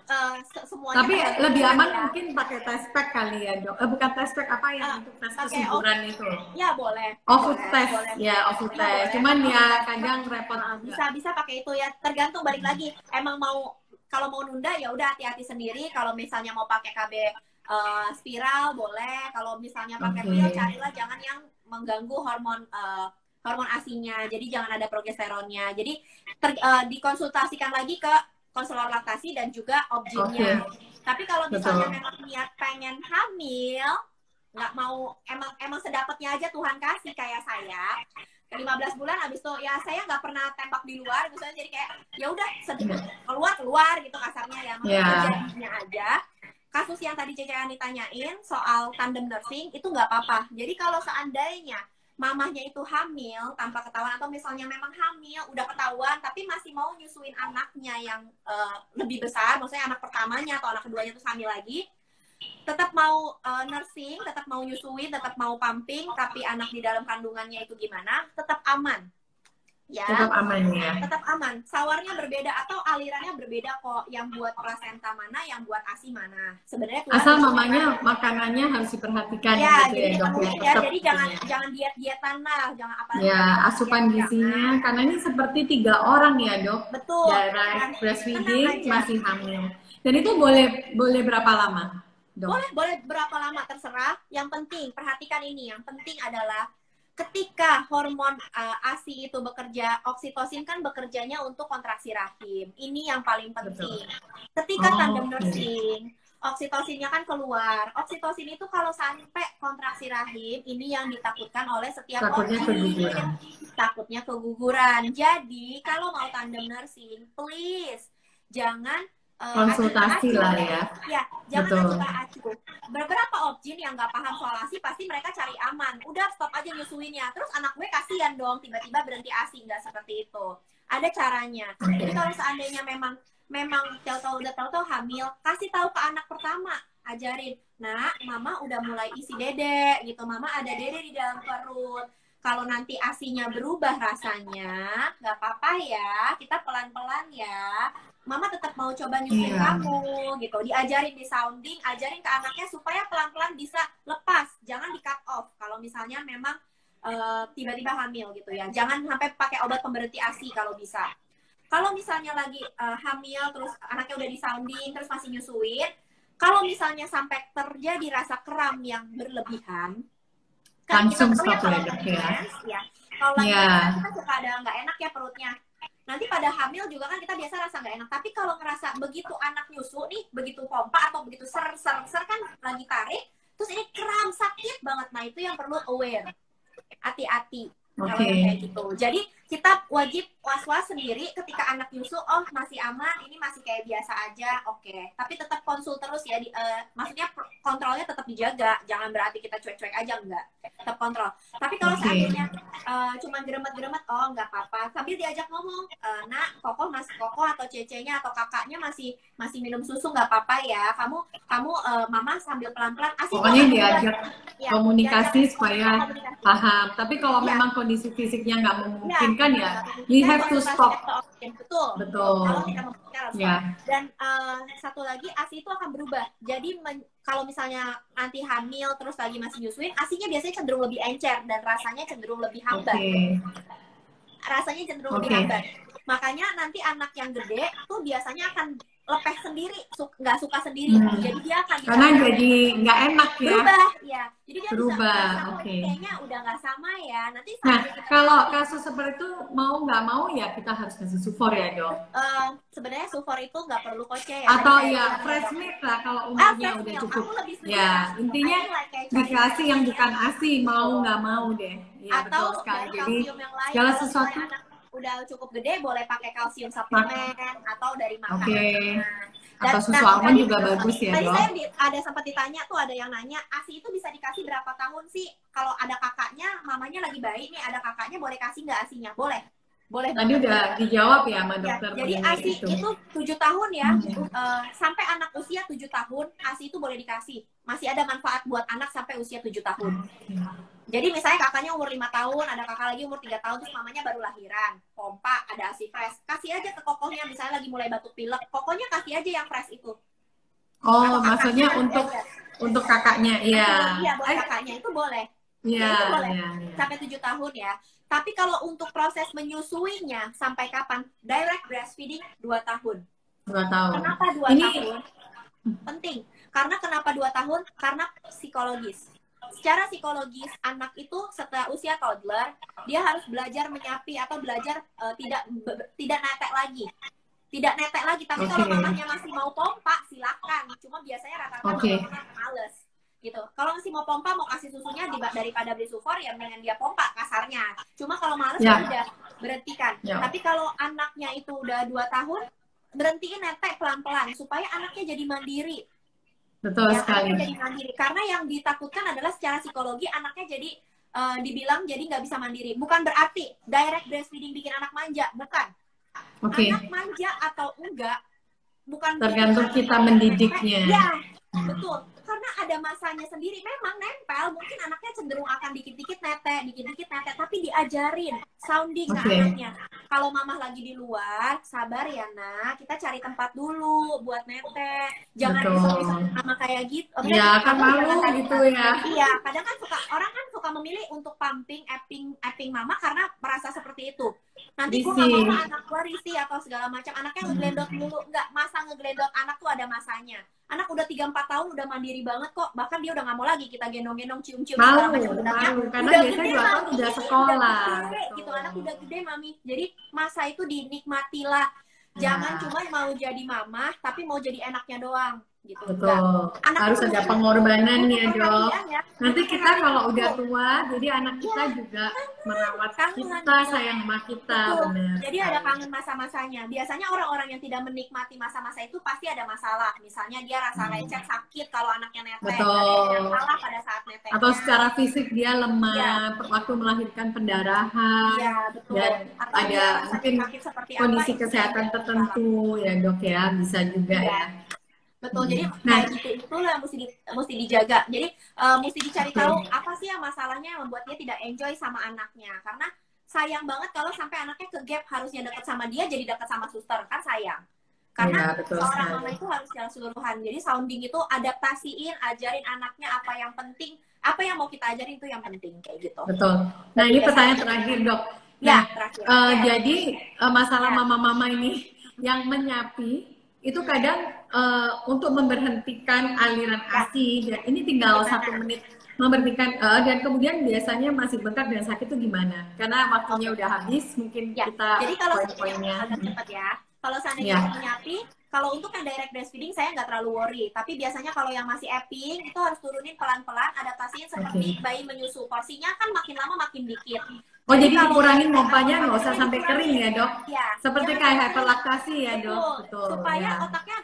semuanya. tapi kan lebih aman ya. mungkin pakai test pack kali ya, Dok. Bukan test pack, apa yang untuk tes pakai kesuburan itu. Ya boleh. Off boleh, test, boleh. ya off Ya, test. boleh. Cuman ya kadang repot. Bisa pakai itu ya. Tergantung, balik lagi. Emang kalau mau nunda ya udah hati-hati sendiri. Kalau misalnya mau pakai KB spiral boleh. Kalau misalnya pakai pil, carilah jangan yang mengganggu hormon ASI-nya. Jadi jangan ada progesteronnya. Jadi dikonsultasikan lagi ke konselor laktasi dan juga obgynnya. Tapi kalau misalnya memang niat pengen hamil, nggak mau, emang sedapatnya aja Tuhan kasih, kayak saya 15 bulan habis itu ya saya nggak pernah tembak di luar, misalnya, jadi kayak ya udah keluar gitu kasarnya ya, jadinya aja. Kasus yang tadi Cece Ani tanyain soal tandem nursing itu nggak apa-apa. Jadi kalau seandainya mamahnya itu hamil tanpa ketahuan, atau misalnya memang hamil udah ketahuan tapi masih mau nyusuin anaknya yang lebih besar, maksudnya anak pertamanya atau anak keduanya itu hamil lagi, tetap mau nursing, tetap mau nyusuin, tetap mau pumping, tapi anak di dalam kandungannya itu gimana, tetap aman. Ya, tetap aman ya. Tetap aman. Sawarnya berbeda atau alirannya berbeda kok. Yang buat plasenta mana, yang buat ASI mana. Sebenarnya asal mamanya makanannya harus diperhatikan ya, gitu ya, Dok. Ya, jadi jangan diet-dietan lah, jangan apa. Ya, asupan gizinya karena ini seperti 3 orang ya, Dok. Betul. Direct breastfeeding masih hamil. Dan itu boleh berapa lama, Dok? Boleh berapa lama terserah. Yang penting perhatikan ini. Yang penting adalah ketika hormon ASI itu bekerja, oksitosin kan bekerjanya untuk kontraksi rahim. Ini yang paling penting. Betul. Ketika tandem nursing, oksitosinnya kan keluar. Oksitosin itu kalau sampai kontraksi rahim, ini yang ditakutkan oleh setiap orang. Takutnya keguguran. Jadi kalau mau tandem nursing, please jangan konsultasi lah ya. Ya, jangan acuh. Beberapa obgyn yang nggak paham soal ASI pasti mereka cari aman. Udah stop aja nyusuinnya. Terus anak gue kasihan dong, tiba-tiba berhenti ASI. Nggak seperti itu. Ada caranya. Jadi kalau seandainya memang udah tahu hamil, kasih tahu ke anak pertama, ajarin, nah, mama udah mulai isi dede gitu. Mama ada dede di dalam perut. Kalau nanti ASI-nya berubah rasanya, nggak apa-apa ya. Kita pelan-pelan ya. Mama tetap mau coba nyusuin kamu gitu, diajarin di sounding, ajarin ke anaknya supaya pelan-pelan bisa lepas, jangan di cut off kalau misalnya memang tiba-tiba hamil gitu ya, jangan sampai pakai obat pemberhenti ASI kalau bisa. Kalau misalnya lagi hamil terus anaknya udah di sounding terus masih nyusuin, kalau misalnya sampai terjadi rasa kram yang berlebihan, kan kita tahu ya kalau lagi kita suka ada nggak enak ya perutnya. Nanti pada hamil juga kan kita biasa rasa nggak enak. Tapi kalau ngerasa begitu anak nyusu nih, begitu pompa atau begitu ser kan lagi tarik, terus ini kram sakit banget. Nah itu yang perlu aware, hati-hati. Kalau kayak gitu. Jadi kita wajib was-was sendiri ketika anak nyusu, oh masih aman, ini masih kayak biasa aja, oke. Tapi tetap konsul terus ya, maksudnya kontrolnya tetap dijaga, jangan berarti kita cuek-cuek aja, enggak. Tetap kontrol. Tapi kalau seandainya cuma geremet-geremet, oh nggak apa-apa. Sambil diajak ngomong, nak, Koko atau Cece-nya atau kakaknya masih minum susu, nggak apa-apa ya. Kamu mama sambil pelan-pelan. Pokoknya diajak komunikasi supaya paham. Tapi kalau memang kondisi fisiknya nggak memungkinkan ya, we have to stop. Betul. Kalau kita memungkinkan harus stop. Dan satu lagi, ASI itu akan berubah. Jadi kalau misalnya nanti hamil terus lagi masih nyusuin, ASI-nya biasanya cenderung lebih encer dan rasanya cenderung lebih hambar. Rasanya cenderung lebih hambar. Makanya nanti anak yang gede tuh biasanya akan lepeh sendiri, nggak suka sendiri. Jadi dia akan bisa Karena jadi nggak enak ya. berubah, ya. Jadi dia Berubah, bisa merasa, oke. ini kayaknya udah nggak sama ya. Nanti Nah, sampai kita kalau kasus seperti itu mau nggak mau ya kita harus kasih sufor ya dok. sebenarnya sufor itu nggak perlu Coach ya. Atau Tadi saya ya bilang fresh ya. milk lah kalau umurnya Fresh udah milk. cukup. Aku lebih setuju Ya, fresh milk. intinya Ini like kayak dikasih yang bukan ASI mau Betul. nggak mau deh. Ya, Atau betul sekali. dari Jadi kalsium yang lain. segala Kalau sesuatu. misalnya anak udah cukup gede boleh pakai kalsium suplemen atau dari makanan. Oke. Dan, Atau susu almond juga bagus ya tadi dok. saya ada sempat ditanya tuh, ada yang nanya ASI itu bisa dikasih berapa tahun sih? Kalau ada kakaknya, mamanya lagi bayi nih, ada kakaknya boleh kasih nggak ASI-nya? Boleh. Boleh. Tadi udah dijawab ya sama Ya, dokter. jadi mengenai ASI itu 7 tahun ya, sampai anak usia 7 tahun, ASI itu boleh dikasih. Masih ada manfaat buat anak sampai usia 7 tahun. Jadi misalnya kakaknya umur 5 tahun, ada kakak lagi umur 3 tahun, terus mamanya baru lahiran, pompa, ada ASI fresh. Kasih aja ke kokohnya, misalnya lagi mulai batuk pilek, pokoknya kasih aja yang fresh itu. Oh, maksudnya untuk kakaknya, iya. Iya, buat kakaknya itu boleh. Iya, Itu boleh. iya. Sampai 7 tahun ya. Tapi kalau untuk proses menyusuinya sampai kapan? Direct breastfeeding 2 tahun. 2 tahun. Kenapa 2 tahun? Penting. Karena kenapa 2 tahun? Karena psikologis. Secara psikologis, anak itu setelah usia toddler, dia harus belajar menyapi atau belajar tidak netek lagi. Tidak netek lagi, tapi kalau mamanya masih mau pompa, silakan. Cuma biasanya rata-rata mamanya males. Gitu. Kalau masih mau pompa, mau kasih susunya daripada beli sufor, ya mendingan dia pompa kasarnya. Cuma kalau males ya udah berhentikan. Tapi kalau anaknya itu udah 2 tahun, berhentiin netek pelan-pelan supaya anaknya jadi mandiri. Betul sekali. Anaknya jadi mandiri. Karena yang ditakutkan adalah secara psikologi anaknya jadi dibilang jadi nggak bisa mandiri. Bukan berarti direct breastfeeding bikin anak manja, bukan. Anak manja atau enggak bukan tergantung kita mendidiknya. Ya, betul. Karena ada masanya sendiri, memang nempel, mungkin anaknya cenderung akan dikit-dikit netek, tapi diajarin sounding ke anaknya. Kalau mamah lagi di luar, sabar ya nak, kita cari tempat dulu buat netek. Jangan iseng-iseng sama kayak gitu. Ya, kan malu gitu ya. Iya, kadang kan orang kan suka memilih untuk pumping, apping mama karena merasa seperti itu. Nanti gue gak mau anak gue risih atau segala macam, anaknya ngeglendot dulu. Enggak, masa ngeglendot anak tuh ada masanya. Anak udah 3-4 tahun udah mandiri banget kok. Bahkan dia udah gak mau lagi kita gendong-gendong, cium-cium segala macam. Karena biasanya 2 tahun udah sekolah. Gitu, anak udah gede mami. Jadi masa itu dinikmatilah. Jangan cuma mau jadi mama, tapi mau jadi enaknya doang. Gitu. Betul. Harus ada pengorbanan ya dok. Nanti kita kalau udah tua, jadi anak kita juga merawat kita, sayang sama kita. Benar. Jadi ada kangen masa-masanya. Biasanya orang-orang yang tidak menikmati masa-masa itu pasti ada masalah. Misalnya dia rasa lecet, sakit kalau anaknya netek. Betul. Salah pada saat netek. Atau secara fisik dia lemah, waktu melahirkan pendarahan. Iya, betul. Dan ada mungkin kondisi kesehatan tertentu ya dok ya, bisa juga ya. Betul, jadi kayak gitu itulah mesti dijaga. Jadi mesti dicari tahu apa sih yang masalahnya yang membuat dia tidak enjoy sama anaknya. Karena sayang banget kalau sampai anaknya ke gap, harusnya dekat sama dia jadi dekat sama suster, kan sayang. Karena seorang mama itu harus secara keseluruhan. Jadi sounding itu adaptasiin, ajarin anaknya apa yang penting, apa yang mau kita ajarin itu yang penting kayak gitu. Betul. Nah ini pertanyaan terakhir dok. Ya, terakhir. Jadi masalah mama-mama ini yang menyapi itu kadang untuk memberhentikan aliran ASI, dan ini tinggal 1 menit memberhentikan, dan kemudian biasanya masih bengkak dan sakit itu gimana? Karena waktunya udah habis, mungkin kita jadi kalau poin-poinnya agak cepat ya. Kalau seandainya menyapi, kalau untuk yang direct breastfeeding saya nggak terlalu worry. Tapi biasanya kalau yang masih apping itu harus turunin pelan-pelan, adaptasiin seperti bayi menyusu. Porsinya kan makin lama makin dikit. Oh, jadi dikurangin pompanya, nggak usah sampai kering ya dok? Ya, seperti kayak hyperlaktasi ya dok? Betul. Supaya otaknya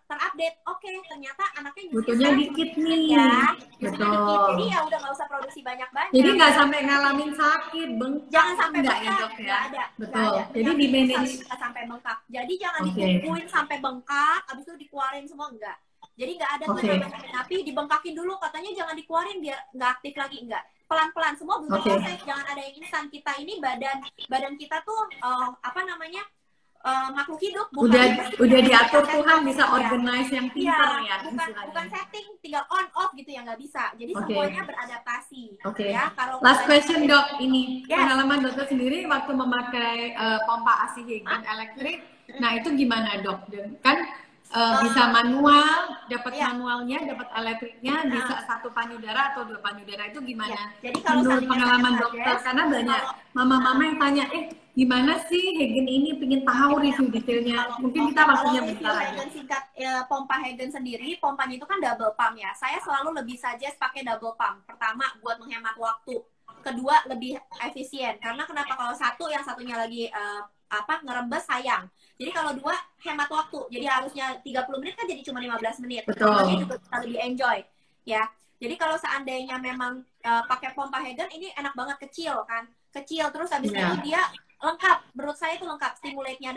terupdate. Oke, ternyata anaknya butuhnya dikit nih. Ya, betul. Dikit. Jadi ya udah nggak usah produksi banyak-banyak. Jadi nggak sampai ngalamin sakit, bengkak. Jangan sampai bengkak ya dok ya. Ada. Betul. Jadi di manage sampai bengkak. Jadi jangan ditungguin sampai bengkak, abis itu dikeluarin semua, enggak. Jadi nggak ada tuh namanya tapi dibengkakin dulu, katanya jangan dikeluarin biar nggak aktif lagi, enggak. Pelan-pelan, semua butuh proses, jangan ada yang instan. Kita ini badan kita tuh makhluk hidup, udah diatur Tuhan, bisa organize yang pintar ya. Bukan setting, tinggal on off gitu ya, nggak bisa. Jadi semuanya beradaptasi. Ya, last question dok, ini pengalaman dokter sendiri waktu memakai pompa ASI Huygens elektrik. Nah itu gimana dok? Kan bisa manual, dapat Iya. manualnya, dapat elektriknya, Nah, bisa satu panyudara atau dua panyudara, itu ya. gimana? Jadi kalau Menurut seandainya saya pengalaman dokter, suggest, karena banyak kalau mama-mama yang tanya, gimana sih Hegen ini, pengen tahu review detailnya. kalau Mungkin oke, kita kalau waktunya review bentar aja. Hagen singkat, pompa Hagen sendiri, pompanya itu kan double pump ya. Saya selalu lebih suggest pakai double pump. Pertama, buat menghemat waktu. Kedua, lebih efisien. Karena kenapa, kalau satu, yang satunya lagi ngerembes, sayang. Jadi kalau dua, hemat waktu. Jadi harusnya 30 menit kan jadi cuma 15 menit. Betul. Pompanya juga bisa lebih enjoy. Ya. Jadi kalau seandainya memang pakai pompa Hagen, ini enak banget, kecil kan. Kecil, terus habis Iya. itu dia lengkap. Menurut saya itu lengkap. Stimulate-nya